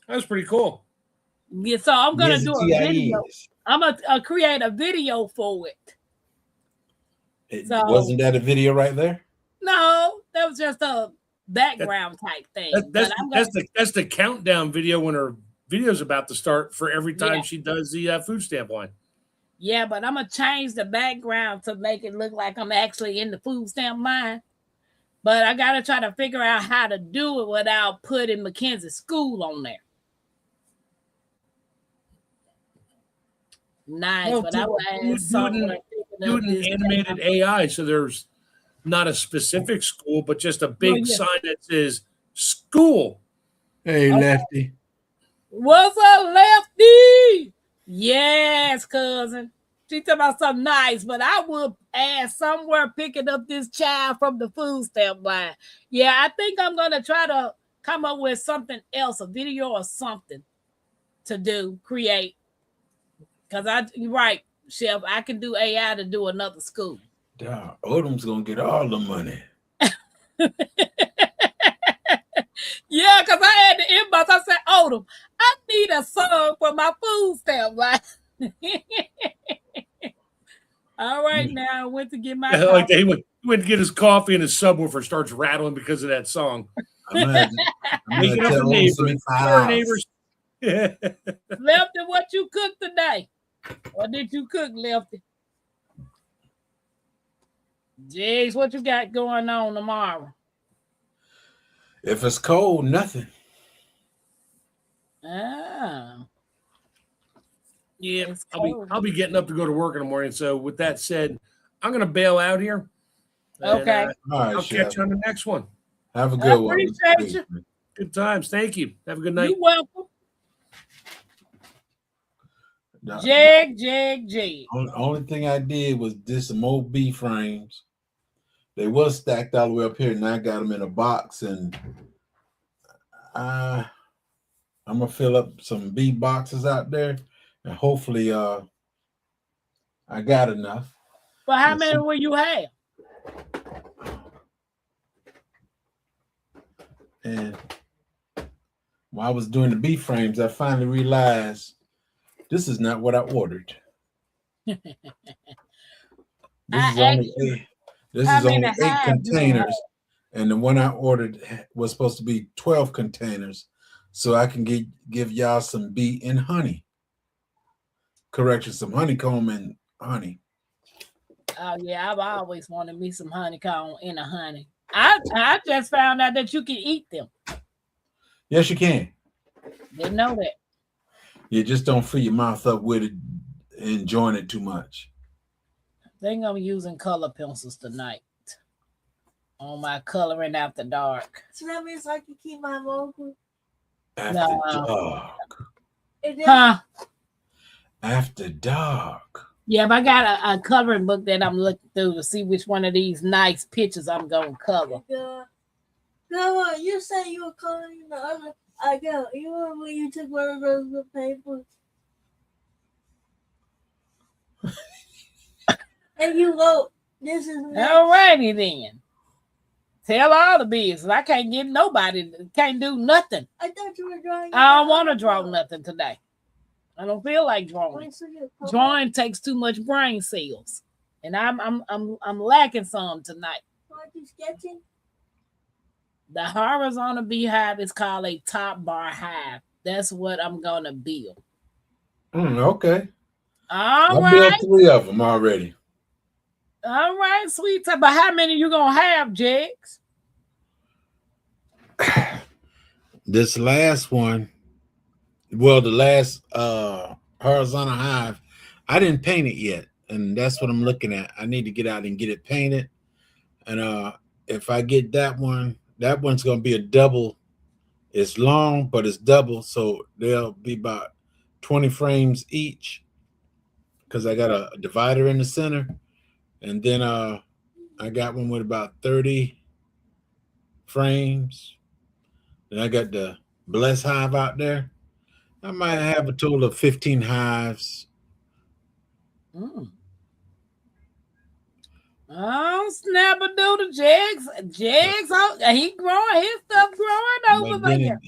That was pretty cool. Yeah, so I'm gonna Yes, do a TIEs. video. I'm gonna create a video for it. So- Wasn't that a video right there? No, that was just a background type thing. That's But I'm gonna, that's the countdown video when her video's about to start for every time Yeah. she does the food stamp line. yeah, but I'm gonna change the background to make it look like I'm actually in the food stamp line. But I gotta try to figure out how to do it without putting Mackenzie School on there. Nice, Well, but I will add do it somewhere. Do it in animated AI, so there's not a specific school, but just a big yeah. sign that says school. Hey, Okay. Lefty. What's up, Lefty? Yes, cousin. She talking about something nice, but I will add somewhere picking up this child from the food stamp line. Yeah, I think I'm gonna try to come up with something else, a video or something to do, create. Because you're right, Chef, I can do AI to do another school. Dog, Odom's gonna get all the money. Yeah, because I had the inbox. I said, Odom, I need a song for my food stamp line. All right, now I went to get my Like coffee. he went to get his coffee and his subwoofer starts rattling because of that song. I'm gonna Waking up tell the Odom neighbors. send me Sorry, $5. neighbors. Yeah. Lefty, what you cooked today? What did you cook, Lefty? Jeez, what you got going on tomorrow? If it's cold, nothing. Ah, Yeah, It's I'll cold. be getting up to go to work in the morning. So with that said, I'm gonna bail out here. And, Okay. All right, I'll Chef. catch you on the next one. Have a I good one. appreciate you. Good times. Thank you. Have a good night. You welcome. The Jag. only thing I did was did some more B frames. They was stacked all the way up here, and I got them in a box, and I'm gonna fill up some B boxes out there, and hopefully, I got enough. But how Let's many see. will you have? And while I was doing the B frames, I finally realized this is not what I ordered. This I is only asked you, eight. This how is only many 8 halves you gonna have? containers, and the one I ordered was supposed to be 12 containers, so I can give y'all some bee and honey. Correction, some honeycomb and honey. Oh yeah, I've always wanted me some honeycomb in a honey. I just found out that you can eat them. Yes, you can. Didn't know that. You just don't fill your mouth up with it, enjoying it too much. I think I'm using color pencils tonight on my coloring after dark. So that means I can keep my vocal. After No. dark. And then Huh? After dark. Yeah, but I got a coloring book that I'm looking through to see which one of these nice pictures I'm gonna color. Grandma, you said you were coloring the other. I go. You remember when you took one of those papers? And you wrote, "This is me." Alrighty then. Tell all the business. I can't get nobody. Can't do nothing. I thought you were drawing. I don't want to draw nothing today. I don't feel like drawing. Wait, so you're coloring? Drawing takes too much brain cells, and I'm lacking some tonight. Aren't you sketching? The horizontal beehive is called a top bar hive. That's what I'm gonna build. Okay. All I built right, 3 of them already. sweet. But how many you gonna have, Jigs? This last one, well, the last horizontal hive, I didn't paint it yet, and that's what I'm looking at. I need to get out and get it painted, and if I get that one's gonna be a double. It's long, but it's double, so they'll be about 20 frames each, because I got a divider in the center, and then I got one with about 30 frames. Then I got the Bless Hive out there. I might have a total of 15 hives. Oh, snap a doodle, Jigs. Oh, he growing. His stuff growing over But there.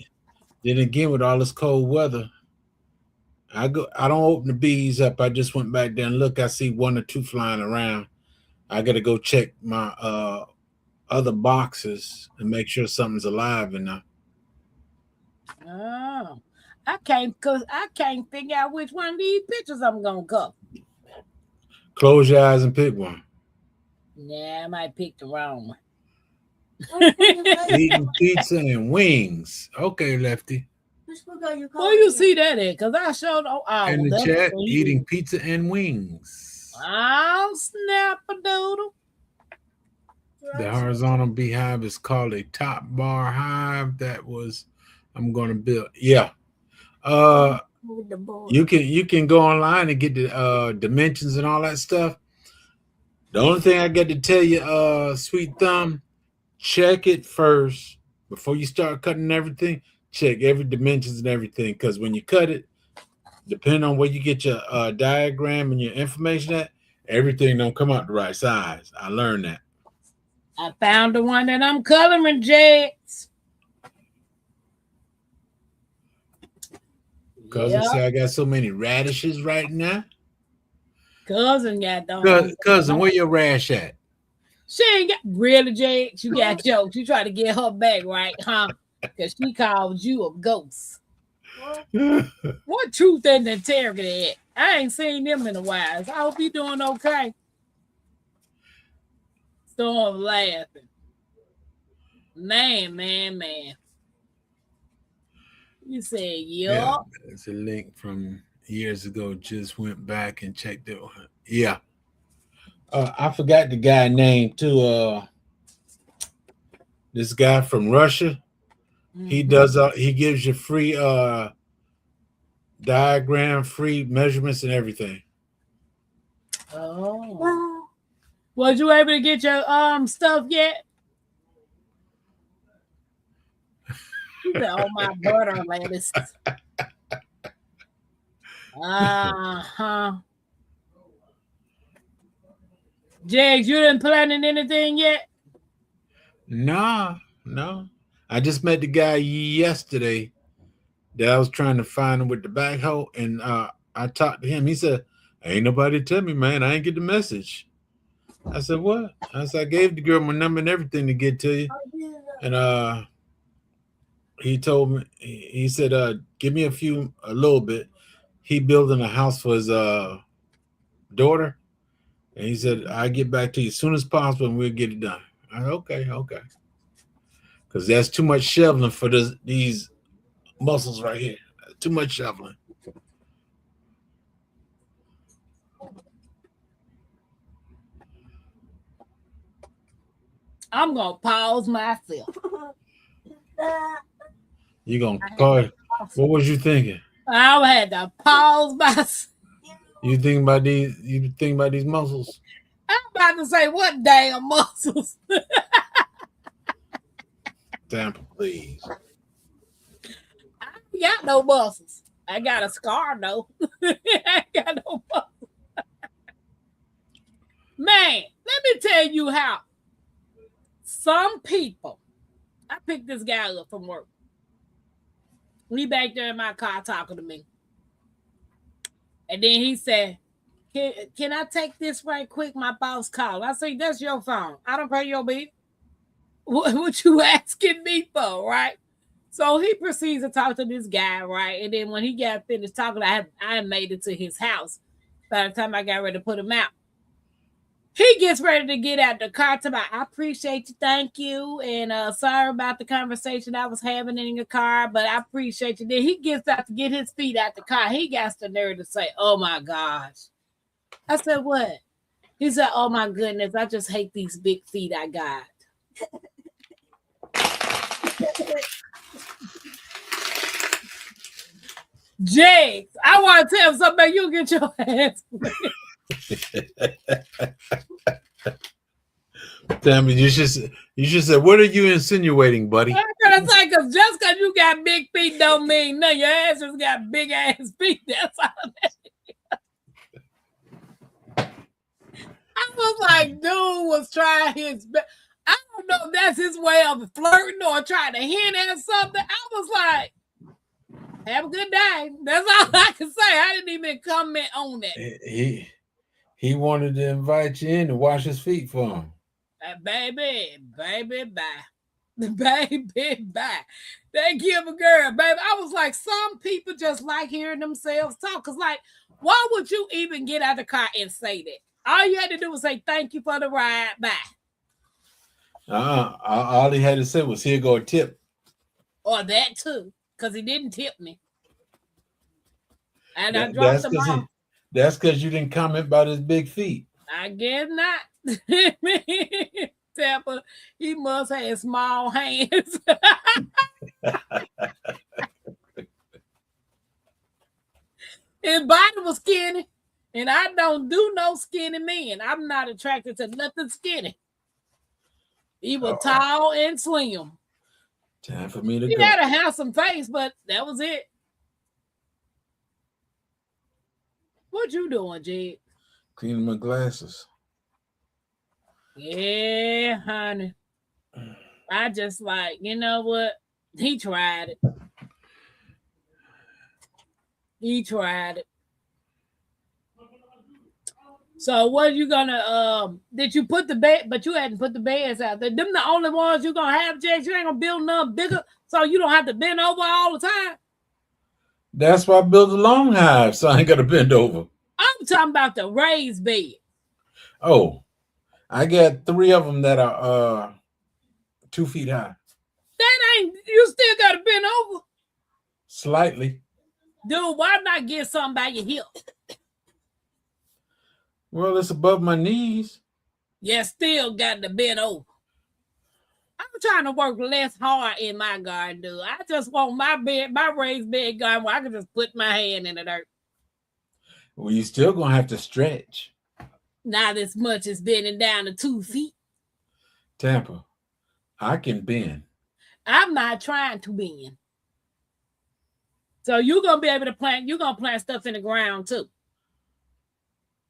then again, with all this cold weather, I don't open the bees up. I just went back there and look. I see 1 or 2 flying around. I got to go check my other boxes and make sure something's alive in there. Oh, I can't figure out which one of these pictures I'm gonna color. Close your eyes and pick one. Yeah, I might pick the wrong one. Eating pizza and wings. Okay, Lefty. Which book are you Where coloring? you see that at? Because I showed In the that's chat, for you. eating pizza and wings. Oh, snap a doodle. The horizontal beehive is called a top bar hive. I'm gonna build. Yeah. With the board. You can go online and get the dimensions and all that stuff. The only thing I got to tell you, Sweet Thumb, check it first before you start cutting everything. Check every dimensions and everything, because when you cut it, depending on where you get your diagram and your information at, everything don't come out the right size. I learned that. I found the one that I'm coloring, Jets. Cousin say I got so many radishes right now. Cousin got them. Cousin, where your rash at? She ain't got really, Jets. You got jokes. You try to get her back, right? Huh? Because she called you a ghost. What truth and integrity at? I ain't seen them in a while. So I hope you doing okay. Storm laughing. Man. You said, yup. Yeah, it's a link from years ago. Just went back and checked it. Yeah. I forgot the guy name too. This guy from Russia. He does. He gives you free diagram, free measurements, and everything. Oh. Was you able to get your stuff yet? Oh, my butter lettuce. Jags, you didn't planning anything yet? Nah, no. I just met the guy yesterday that I was trying to find him with the backhoe, and I talked to him. He said, "Ain't nobody tell me, man. I ain't get the message." I said, "What?" I said, "I gave the girl my number and everything to get to you." And he told me, he said, "Give me a little bit." He building a house for his daughter, and he said, "I'll get back to you as soon as possible, and we'll get it done." I said, okay. Because that's too much shoveling for these muscles right here. Too much shoveling. I'm gonna pause myself. You gonna call? What was you thinking? I had to pause myself. You think about these? You think about these muscles? I'm about to say what damn muscles. Damn, please. I ain't got no muscles. I got a scar though. I ain't got no muscles. Man, let me tell you how some people. I picked this guy up from work. He back there in my car talking to me. And then he said, can I take this right quick? My boss called. I said, that's your phone. I don't pay your bill. What you asking me for, right? So he proceeds to talk to this guy, right? And then when he got finished talking, I made it to his house. By the time I got ready to put him out, he gets ready to get out the car. I appreciate you, thank you, and sorry about the conversation I was having in your car, but I appreciate you. Then he gets out to get his feet out the car. He got the nerve to say, "Oh my gosh." I said, "What?" He said, "Oh my goodness, I just hate these big feet I got." Jigs, I want to tell somebody, you get your ass. Damn it! You should say, "What are you insinuating, buddy?" I'm gonna say, because just because you got big feet don't mean nothing. Your ass just got big ass feet. That's all that is. I was like, dude was trying his best. I don't know if that's his way of flirting or trying to hint at something. I was like, have a good day. That's all I can say. I didn't even comment on that. He wanted to invite you in to wash his feet for him. Baby, bye. Baby, bye. They give a girl, baby. I was like, some people just like hearing themselves talk. Because, like, why would you even get out of the car and say that? All you had to do was say, thank you for the ride, bye. All he had to say was, "Here go a tip." Or that, too. Because he didn't tip me. And I dropped him off. That's because you didn't comment about his big feet. I guess not. Tampa, he must have small hands. His body was skinny, and I don't do no skinny men. I'm not attracted to nothing skinny. He was tall and slim. Time for me to He go. had a handsome face, but that was it. What you doing, Jed? Cleaning my glasses. Yeah, honey. I just like, you know what? He tried it. He tried it. So what you gonna did you put the bed, but you hadn't put the beds out there? Them the only ones you're gonna have, Jake. You ain't gonna build none bigger, so you don't have to bend over all the time. That's why I built a long hive, so I ain't gotta bend over. I'm talking about the raised bed. Oh, I got 3 of them that are 2 feet high. That ain't, you still gotta bend over. Slightly. Dude, why not get something by your hip? Well, it's above my knees. Yeah, still got to bend over. I'm trying to work less hard in my garden, dude. I just want my raised bed garden where I can just put my hand in the dirt. Well, you still gonna have to stretch. Not as much as bending down to 2 feet. Tampa, I can bend. I'm not trying to bend. So you're gonna be able to plant. You're gonna plant stuff in the ground too.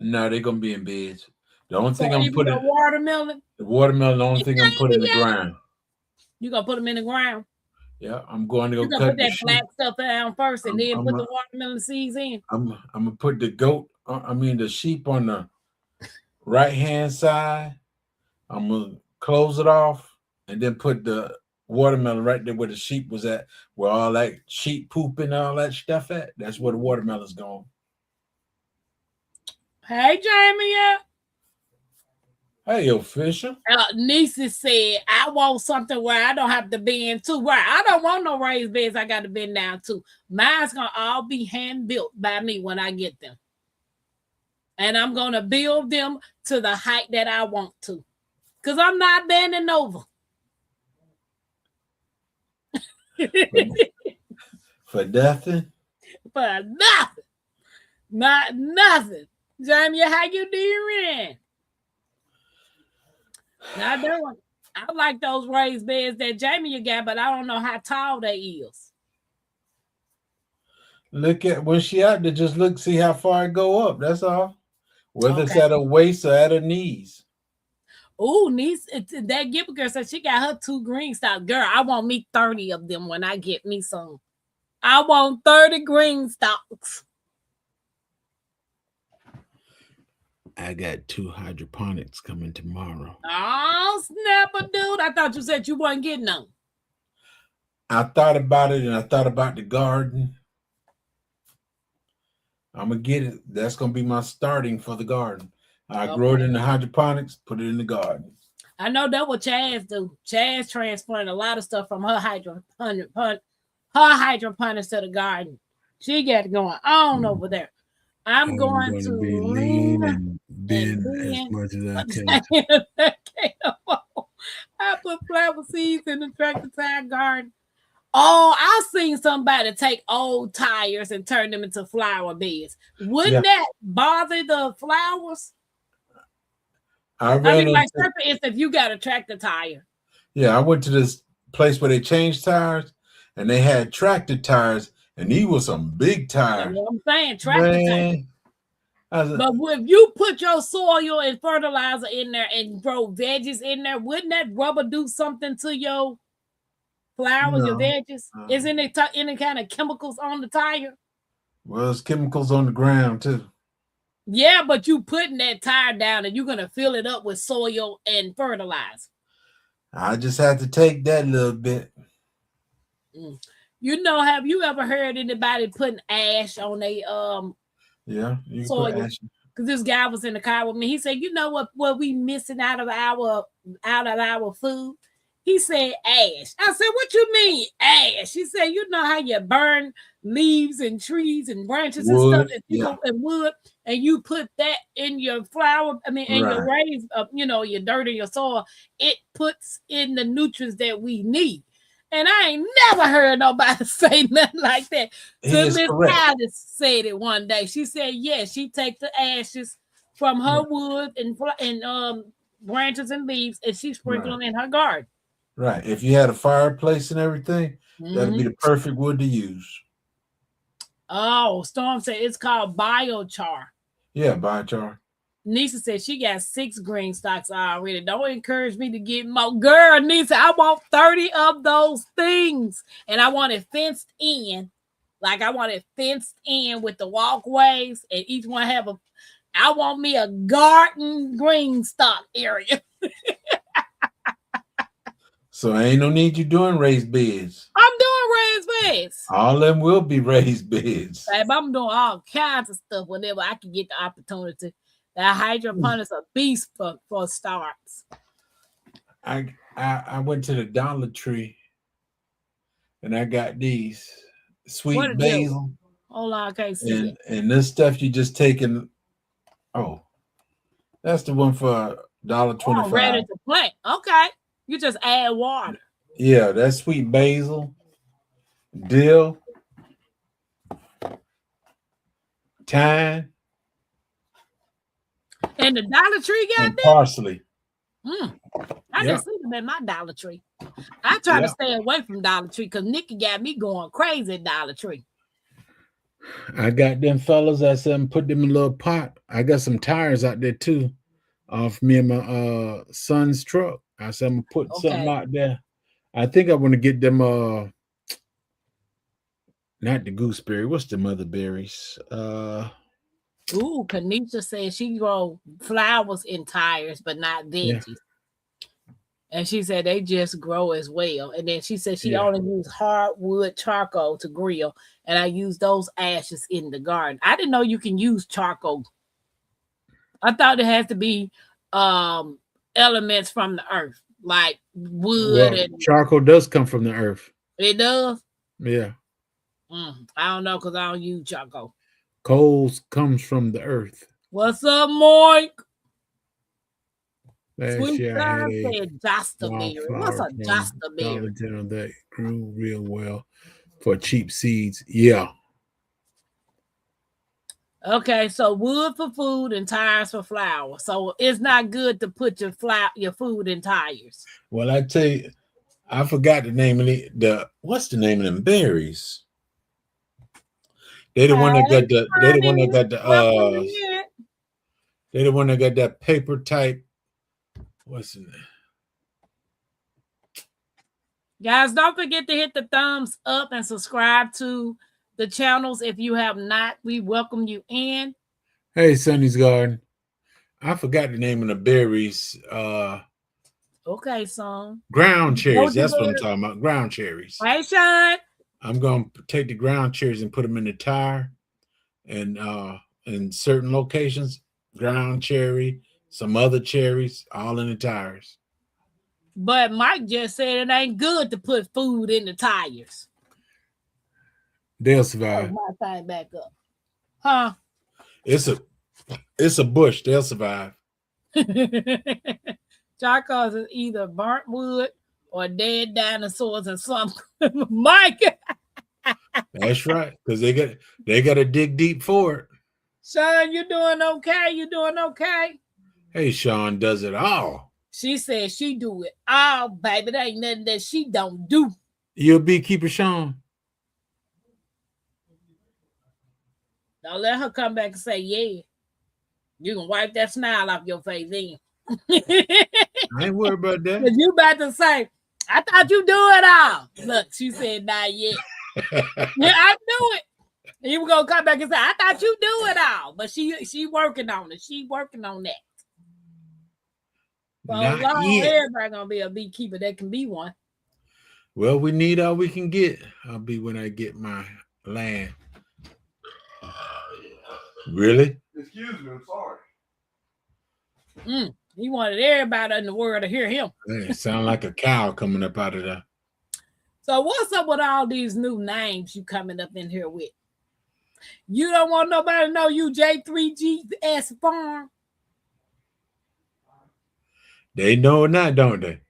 No, they're gonna be in beds. The only thing So I'm even putting the watermelon, the watermelon. The only thing I'm putting in the Yeah. ground. you're gonna put them in the ground. Yeah, I'm going to go You're gonna cut put the that sheep. black stuff down first, and then I'm put a- the watermelon seeds in. I'm gonna put the goat. The sheep on the right hand side. I'm gonna close it off and then put the watermelon right there where the sheep was at, where all that sheep poop and all that stuff at. That's where the watermelon's going. Hey, Jamie, yeah. Hey, official. Niecy said, I want something where I don't have to bend too. Right. I don't want no raised beds I got to bend down to. Mine's going to all be hand built by me when I get them. And I'm going to build them to the height that I want to. Because I'm not bending over. For nothing. For nothing. Not nothing. Jamie, how you doing? Not doing. I like those raised beds that Jamie you got, but I don't know how tall they is. Look at when she out there, just look, see how far it go up. That's all. Whether it's Okay. at her waist or at her knees. Oh, niece, that Gipper girl said she got her 2 green stalks. Girl, I want me 30 of them when I get me some. I want 30 green stalks. I got 2 hydroponics coming tomorrow. Oh, snapper, dude. I thought you said you wasn't getting them. I thought about it and I thought about the garden. I'm going to get it. That's going to be my starting for the garden. I grow it in the hydroponics, put it in the garden. I know that what Chaz do. Chaz transplanted a lot of stuff from her hydroponics to the garden. She got it going on over there. I'm going to be lean and bend as much as I can. I put flower seeds in the tractor tire garden. Oh, I've seen somebody take old tires and turn them into flower beds. Wouldn't that bother the flowers? I mean, like for instance, if you got a tractor tire. Yeah, I went to this place where they changed tires, and they had tractor tires, and these were some big tires. That's what I'm saying, tractor tires. But if you put your soil and fertilizer in there and grow veggies in there, wouldn't that rubber do something to your flowers, your veggies? Isn't it any kind of chemicals on the tire? Well, there's chemicals on the ground too. Yeah, but you putting that tire down and you're gonna fill it up with soil and fertilizer. I just have to take that little bit. You know, have you ever heard anybody putting ash on their Yeah, you soil? put ash. Because this guy was in the car with me. He said, "You know what we missing out of our food?" He said, "Ash." I said, "What you mean, ash?" He said, "You know how you burn leaves and trees and branches and stuff and wood, and you put that in your flower. I mean, in your raised, your dirt and your soil. It puts in the nutrients that we need." And I ain't never heard nobody say nothing like that. So Miss Alice said it one day. She said, "Yeah, she takes the ashes from her wood and branches and leaves, and she sprinkles them in her garden." Right. If you had a fireplace and everything, that'd be the perfect wood to use. Oh, Storm said it's called biochar. Yeah, biochar. Nisa said she got 6 green stalks already. Don't encourage me to get more. Girl, Nisa, I want 30 of those things. And I want it fenced in. Like I want it fenced in with the walkways, and each one have I want me a garden green stalk area. So ain't no need you doing raised beds. I'm doing raised beds. All of them will be raised beds. Babe, I'm doing all kinds of stuff whenever I can get the opportunity. That hydroponics a beast for starts. I went to the Dollar Tree and I got these sweet basil. Hold on, I can't see it. And this stuff you just taking. Oh, that's the one for Oh, ready $1.25. to plant. Okay. You just add water. Yeah, that's sweet basil, dill, thyme, And the Dollar Tree got and parsley. that? I Yeah, just see them at my Dollar Tree. I try to yeah. stay away from Dollar Tree because Nikki got me going crazy at Dollar Tree. I got them fellas. I said, put them in a little pot. I got some tires out there too, off me and my son's truck. I said, I'm gonna put something Okay. out there. I think I want to get them not the gooseberry. What's the mother berries? Ooh, Kanisha said she grow flowers in tires, but not Yeah, veggies. And she said they just grow as well. And then she said she yeah. only used hardwood charcoal to grill. And I use those ashes in the garden. I didn't know you can use charcoal. I thought it has to be elements from the earth, like wood, Well, and charcoal does come from the earth. it does. Yeah, I don't know because I don't use charcoal. coals comes from the earth. What's up, Mike? Last Sweet year I had Time a said Jostaberry. What's wildflower a from Jostaberry? Dollar General that grew real well for cheap seeds. Yeah. Okay, so wood for food and tires for flour. So it's not good to put your food in tires. Well, I tell you, I forgot the name of what's the name of them berries? They the one that got the they the one that got the they the one that got that paper type. What's in there? Guys, don't forget to hit the thumbs up and subscribe to the channels if you have not. We welcome you in. Hey, Sonny's Garden. I forgot the name of the berries. Okay, son. Ground cherries. That's what I'm talking about. Ground cherries. Hey, Sean. I'm going to take the ground cherries and put them in the tire, and in certain locations, ground cherry, some other cherries, all in the tires. But Mike just said it ain't good to put food in the tires. They'll survive. Oh, my thing back up. Huh? It's a bush. They'll survive. Charcoal is either burnt wood or dead dinosaurs and some. Mike. That's right. Because they got to dig deep for it. Sean, you doing okay? You doing okay? Hey, Sean does it all. She said she do it all, baby. There ain't nothing that she don't do. You a beekeeper, Sean? Don't let her come back and say, yeah. You can wipe that smile off your face then. I ain't worried about that. You about to say, I thought you do it all. Look, she said, not yet. Yeah, I do it. And you were gonna come back and say, I thought you do it all. But she working on it. She working on that. So everybody gonna be a beekeeper that can be one. Well, we need all we can get. I'll be when I get my land. Really? Excuse me, I'm sorry. He wanted everybody in the world to hear him. It sound like a cow coming up out of there. So what's up with all these new names you coming up in here with? You don't want nobody to know you J3GS Farm? They know or not, don't they?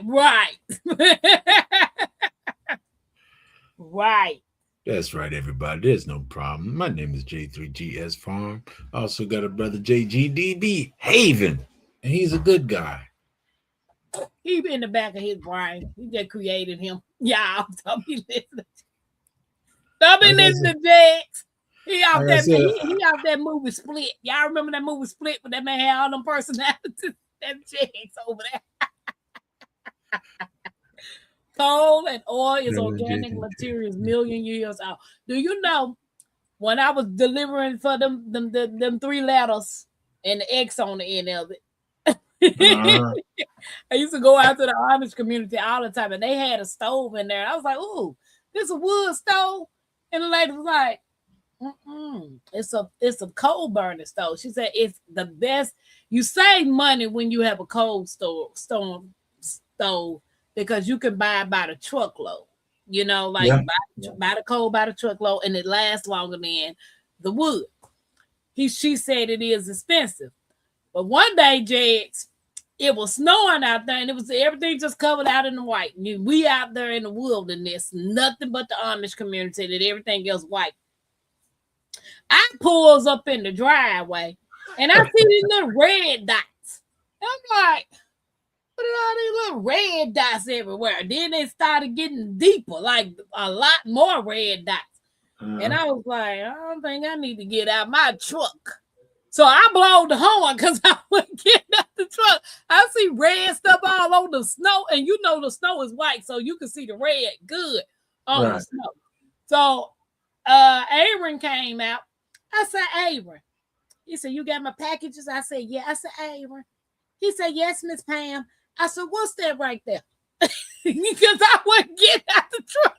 Right. Right. That's right, everybody. There's no problem. My name is J3GS Farm. I also got a brother JGDB Haven, and he's a good guy. He in the back of his brain. He just created him. Yeah, don't be listening. Don't be listening to Jax. He off that movie Split. Y'all remember that movie Split when that man had all them personalities? That Jax over there. Coal and oil is organic materials million years out. Do you know when I was delivering for them 3 letters and the X on the end of it? I used to go out to the Amish community all the time, and they had a stove in there. I was like, "Ooh, this is a wood stove," and the lady was like, "It's a coal burning stove." She said, "It's the best. You save money when you have a coal stove because you can buy by the truckload. You know, like buy the coal by the truckload, and it lasts longer than the wood." She said it is expensive, but one day, Jax, it was snowing out there, and it was everything just covered out in the white. We out there in the wilderness, nothing but the Amish community, and everything else white. I pulls up in the driveway, and I see these little red dots. I'm like, what are all these little red dots everywhere? Then they started getting deeper, like a lot more red dots. And I was like, I don't think I need to get out my truck. So I blow the horn because I wouldn't get out the truck. I see red stuff all over the snow, and you know the snow is white, so you can see the red good on the snow. So Aaron came out. I said, Aaron. He said, you got my packages? I said, yeah. I said, Aaron. He said, yes, Miss Pam. I said, what's that right there? Because I wouldn't get out the truck.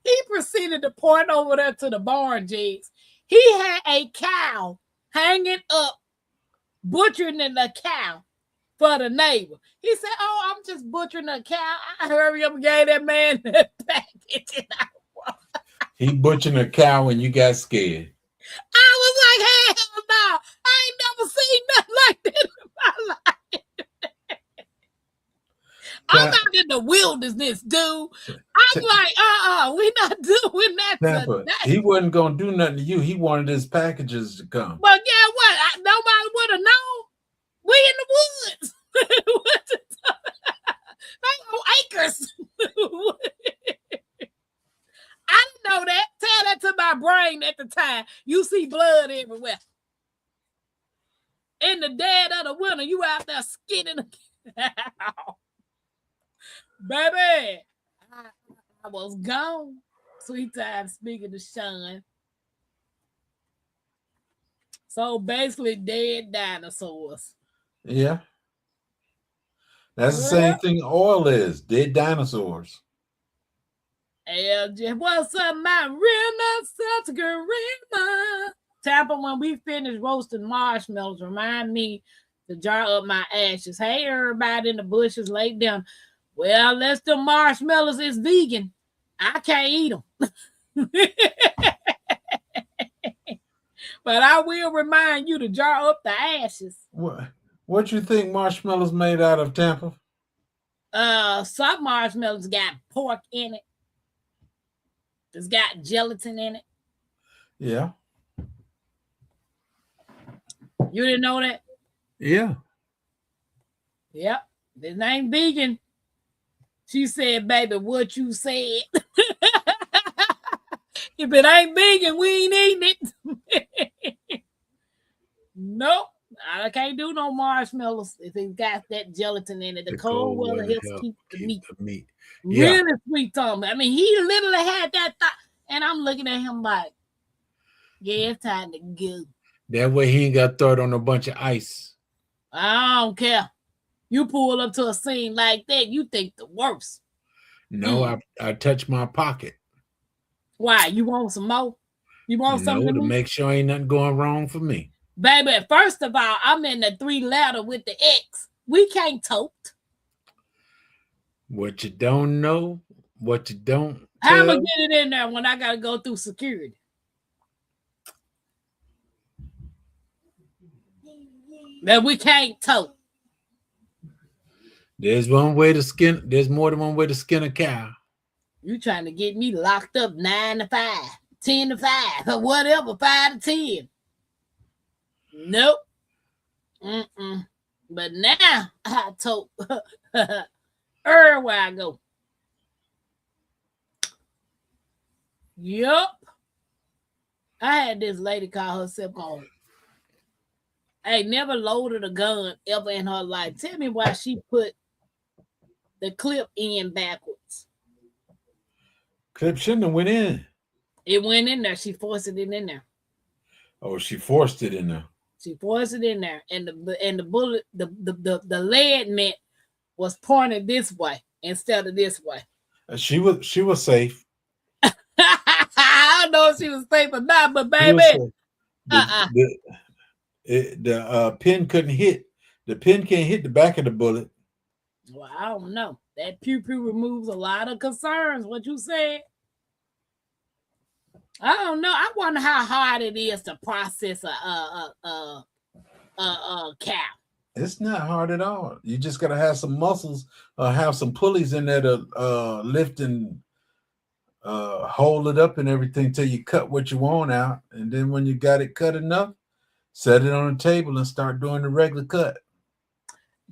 He proceeded to point over there to the barn jigs. He had a cow hanging up, butchering the cow for the neighbor. He said, oh, I'm just butchering a cow. I hurry up and gave that man that package. He butchered a cow and you got scared. I was like, hell no. I ain't never seen nothing like that in my life. I'm out in the wilderness, dude. I'm like, we're not doing that tonight. He wasn't going to do nothing to you. He wanted his packages to come. But yeah, what? Nobody would have known. We in the woods. Acres. I didn't know that. Tell that to my brain at the time. You see blood everywhere. In the dead of the winter, you out there skinning a cow. Baby, I was gone. Sweet time speaking to Sean. So basically, dead dinosaurs. Yeah. That's the same thing oil is. Dead dinosaurs. LJ, what's up, my Renaissance grandma? Tampa, when we finish roasting marshmallows, remind me to jar up my ashes. Hey, everybody in the bushes, lay down. Well, unless the marshmallows is vegan, I can't eat them. But I will remind you to jar up the ashes. What you think marshmallows made out of, Tampa? Some marshmallows got pork in it. It's got gelatin in it. Yeah. You didn't know that? Yeah. Yep. This ain't vegan. She said, baby, what you said. If it ain't vegan, we ain't eating it. Nope. I can't do no marshmallows if it got that gelatin in it. The cold weather helps keep the meat. Yeah. Really sweet, Tom. I mean, he literally had that thought. And I'm looking at him like, yeah, it's time to go. That way he ain't got to throw it on a bunch of ice. I don't care. You pull up to a scene like that, you think the worst. No, I touch my pocket. Why? You want some more? You want something to make sure ain't nothing going wrong for me. Baby, first of all, I'm in the 3 ladder with the X. We can't tote. What you don't know, what you don't How am I tell. get it in there when I got to go through security? That we can't tote. There's one way to skin. There's more than one way to skin a cow. You trying to get me locked up 9 to 5, 10 to 5, or whatever, 5 to 10. Nope. But now I told where I go. Yup. I had this lady call herself on. I never loaded a gun ever in her life. Tell me why she put the clip in backwards. Clip shouldn't have went in. It went in there. She forced it in there. Oh, she forced it in there. She forced it in there, and the bullet, the lead meant was pointed this way instead of this way. She was safe. I don't know if she was safe or not, but baby, the pin couldn't hit. The pin can't hit the back of the bullet. Well, I don't know. That pew removes a lot of concerns. What you said. I don't know. I wonder how hard it is to process a cow. It's not hard at all. You just gotta have some muscles, have some pulleys in there to lift and hold it up and everything till you cut what you want out. And then when you got it cut enough, set it on the table and start doing the regular cut.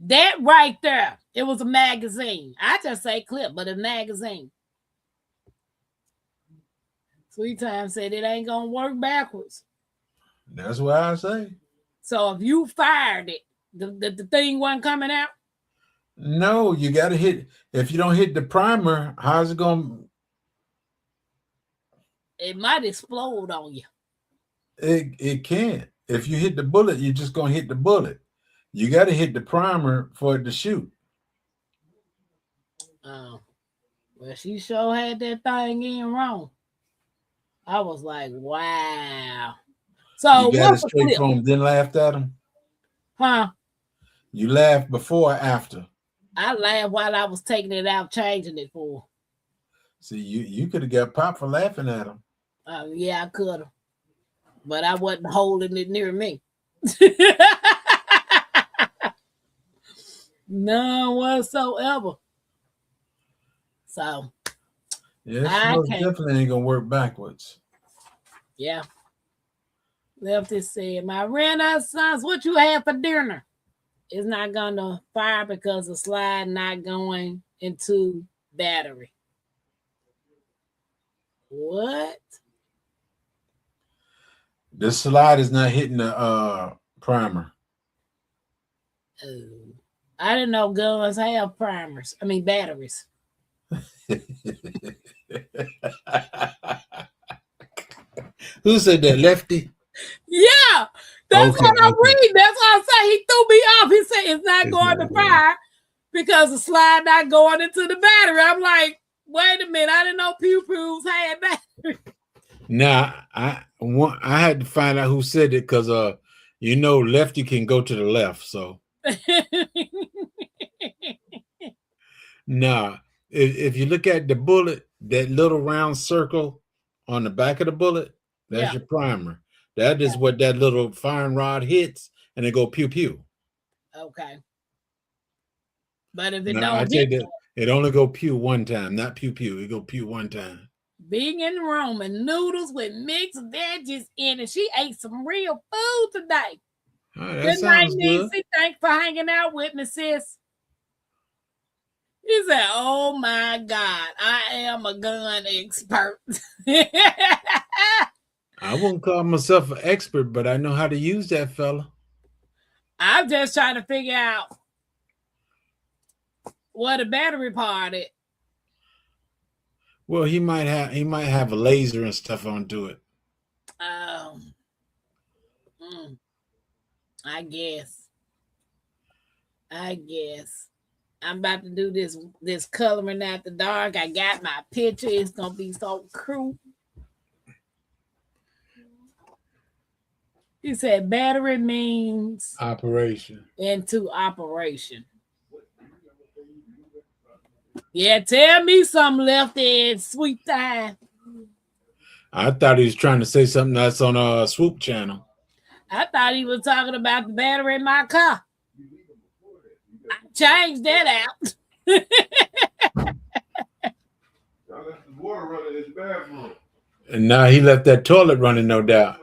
That right there, it was a magazine. I just say clip, but a magazine. Sweet Time said it ain't gonna work backwards. That's what I say. So if you fired it, the thing wasn't coming out. No, you gotta hit. If you don't hit the primer, how's it gonna? It might explode on you. It can't. If you hit the bullet, you're just gonna hit the bullet. You got to hit the primer for it to shoot. Oh, well, she sure had that thing in wrong. I was like, wow. So you got it straight from him, then laughed at him? Huh? You laughed before or after? I laughed while I was taking it out, changing it for her. See, you could have got popped for laughing at him. Yeah, I could have. But I wasn't holding it near me. None whatsoever. So yeah, most definitely ain't gonna work backwards. Yeah. Lefty said, my Renaissance, what you have for dinner? It's not gonna fire because the slide not going into battery. What? The slide is not hitting the primer. Oh, I didn't know guns have primers. I mean batteries. Who said that, Lefty? Yeah, that's what I'm reading. That's why I say he threw me off. He said it's not going to fire because the slide not going into the battery. I'm like, wait a minute, I didn't know pew-pews had battery. Nah, I had to find out who said it because Lefty can go to the left. So nah, if you look at the bullet, that little round circle on the back of the bullet, that's your primer. That is what that little firing rod hits, and it go pew pew. Okay. But if it it only go pew one time, not pew pew. It go pew one time. Vegan Roman noodles with mixed veggies in it. She ate some real food today. Oh, that sounds good. Thanks for hanging out with me, sis. He said, oh my God, I am a gun expert. I won't call myself an expert, but I know how to use that fella. I'm just trying to figure out what a battery part is. Well, he might have a laser and stuff onto it. I guess. I'm about to do this coloring after dark. I got my picture. It's gonna be so cruel. He said battery means operation. Into operation. Yeah, tell me something, Lefty and Sweet Time. I thought he was trying to say something that's on Swoop channel. I thought he was talking about the battery in my car. I changed that out. And now he left that toilet running, no doubt.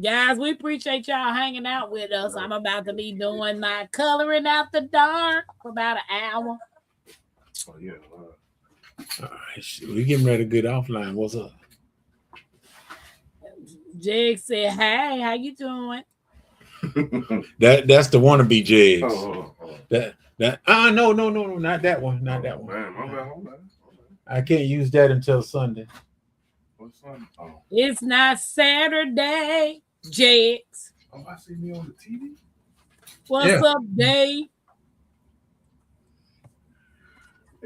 Guys, we appreciate y'all hanging out with us. I'm about to be doing my coloring after dark for about an hour. Oh, yeah. All right, we getting ready to get offline. What's up? Jig said, hey, how you doing? That's the wannabe Jigs. No, not that one. Not that one. Man, my bad. I can't use that until Sunday. What's Sunday? Oh. It's not Saturday, Jigs. Oh, I see me on the TV. What's up, Dave?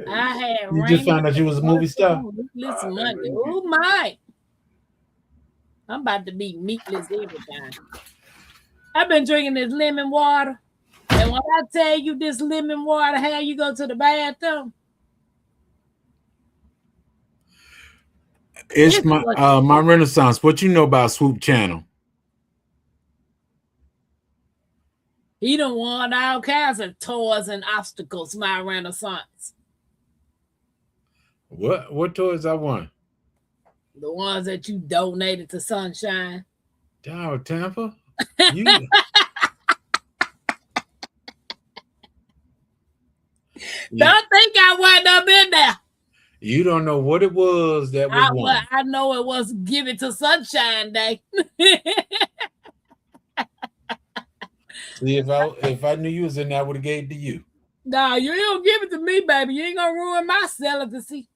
I had you just found out you was a movie star. Listen, Monday. Oh my! I'm about to be meatless every time. I've been drinking this lemon water, and when I tell you this lemon water, how you go to the bathroom? It's my Renaissance. What you know about Swoop channel? He done won all kinds of toys and obstacles, my Renaissance. What toys I won? The ones that you donated to Sunshine. Down Tampa. You Don't think I wound up in there. you don't know what it was that was won. I know it was Give It to Sunshine Day. See, if I knew you was in there, I would have gave it to you. No, you don't give it to me, baby. You ain't gonna ruin my celibacy.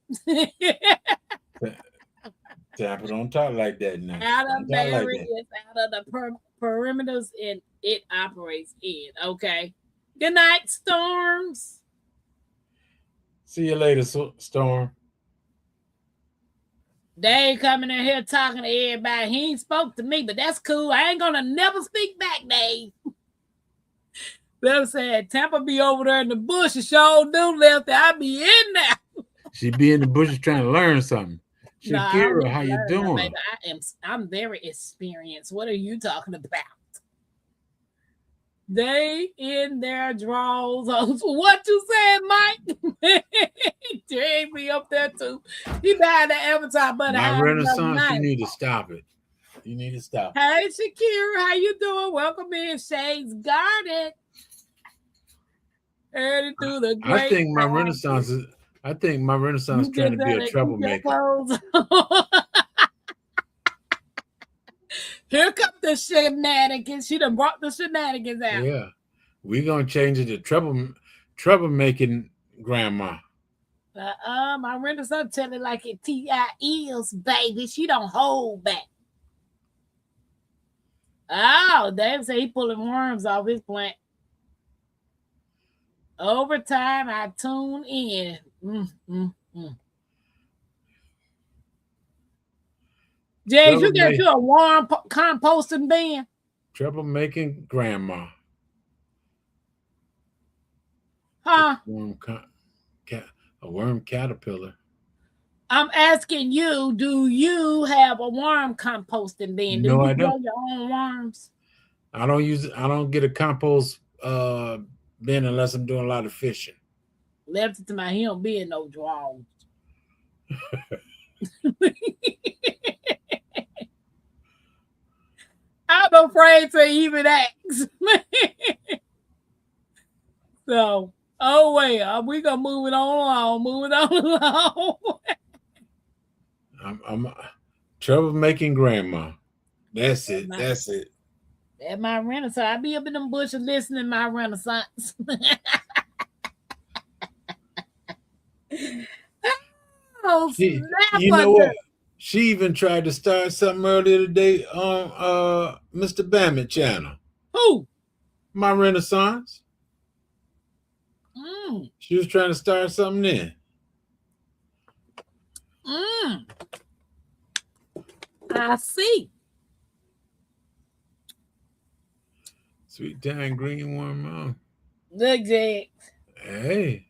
Tampa, don't talk like that now. Out Don't of talk like barriers, that. out of the perimeters, and it operates in. Okay. Good night, Storms. See you later, Storm. Dave coming in here talking to everybody. He ain't spoke to me, but that's cool. I ain't gonna never speak back, Dave. Them said Tampa be over there in the bush and sure do left there. I be in there. She be in the bushes trying to learn something. Nah, I Shakira, don't how you learn, doing? baby. I'm very experienced. What are you talking about? They in their draws. What you said, Mike? Jay be up there too. He died the avatar, but My Renaissance, you need to stop it. You need to stop. Hey, Shakira, how you doing? Welcome in Shades Garden. Headed through the great I think my Renaissance trying to be a troublemaker. Here come the shenanigans. She done brought the shenanigans out. Yeah. We're gonna change it to troublemaking grandma. My Renaissance tell it like it TILs, baby. She don't hold back. Oh, Dave said he pulling worms off his plant. Overtime, I tune in. James, you got you a warm composting bin? Troublemaking grandma. Huh? A worm caterpillar. I'm asking you, do you have a worm composting bin? Do No, you I grow don't. your own worms? I don't get a compost bin unless I'm doing a lot of fishing. Left it to my, he don't be in no drawers. I'm afraid to even ask. So, oh well, we gonna move it on along. I'm troublemaking grandma. That's it. That's it. That's my Renaissance. I be up in them bushes listening to my Renaissance. Oh, You know what? She even tried to start something earlier today on Mr. Bammett channel. Who? My Renaissance. She was trying to start something there. I see. Sweet time green worm. Look, Jack. Hey.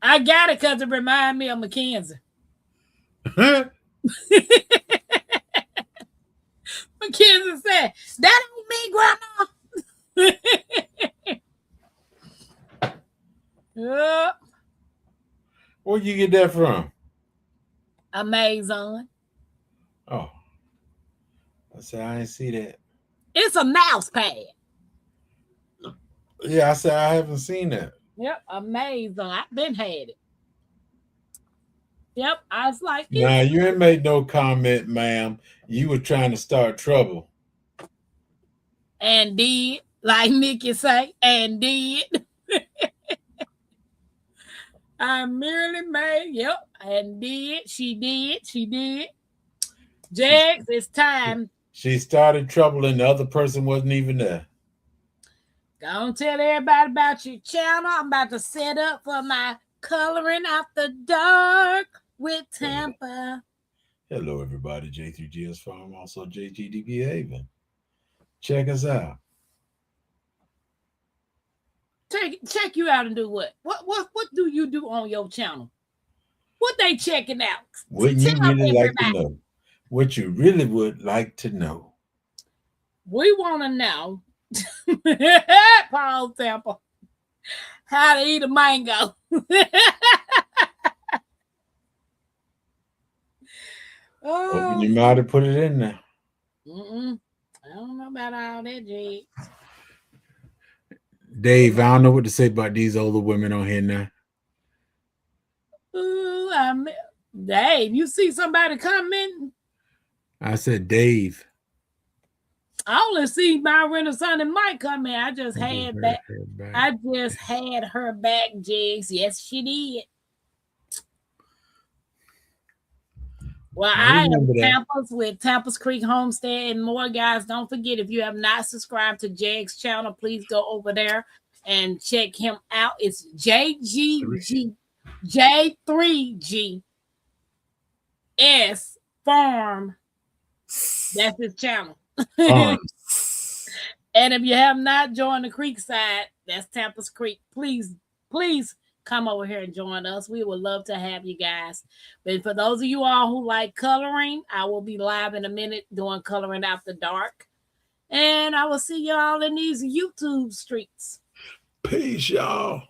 I got it because it reminds me of Mackenzie. Mackenzie said, that ain't me, Grandma. Where'd you get that from? Amazon. Oh. I said, I didn't see that. It's a mouse pad. Yeah, I said, I haven't seen that. Yep, Amazon. I've been had it. Yep, I was like, nah, you ain't made no comment, ma'am. You were trying to start trouble. And did, like Nikki say, and did. I merely made, yep, and did. She did. Jax, it's time. She started trouble and the other person wasn't even there. Go tell everybody about your channel. I'm about to set up for my coloring after dark with Tampa. Hello, everybody. J3GS Farm, also JGDB Haven. Check us out. Check you out and do what? What do you do on your channel? What they checking out? Wouldn't you really like to know? What you really would like to know? We want to know Paul Temple. How to eat a mango. Open your mouth and put it in there. I don't know about all that, Jig. Dave, I don't know what to say about these older women on here now. Ooh, Dave, you see somebody commenting? I said, Dave. I only see Myron and Son and Mike come in. I just had that. I just had her back, Jigs. Yes, she did. Well, I am Tampa's with Tampa's Creek Homestead and more, guys. Don't forget, if you have not subscribed to Jag's channel, please go over there and check him out. It's J3GS Farm. That's his channel. And if you have not joined the Creek side, that's Tampa's Creek. Please come over here and join us. We would love to have you guys. But for those of you all who like coloring, I will be live in a minute doing coloring after dark. And I will see y'all in these YouTube streets. Peace, y'all.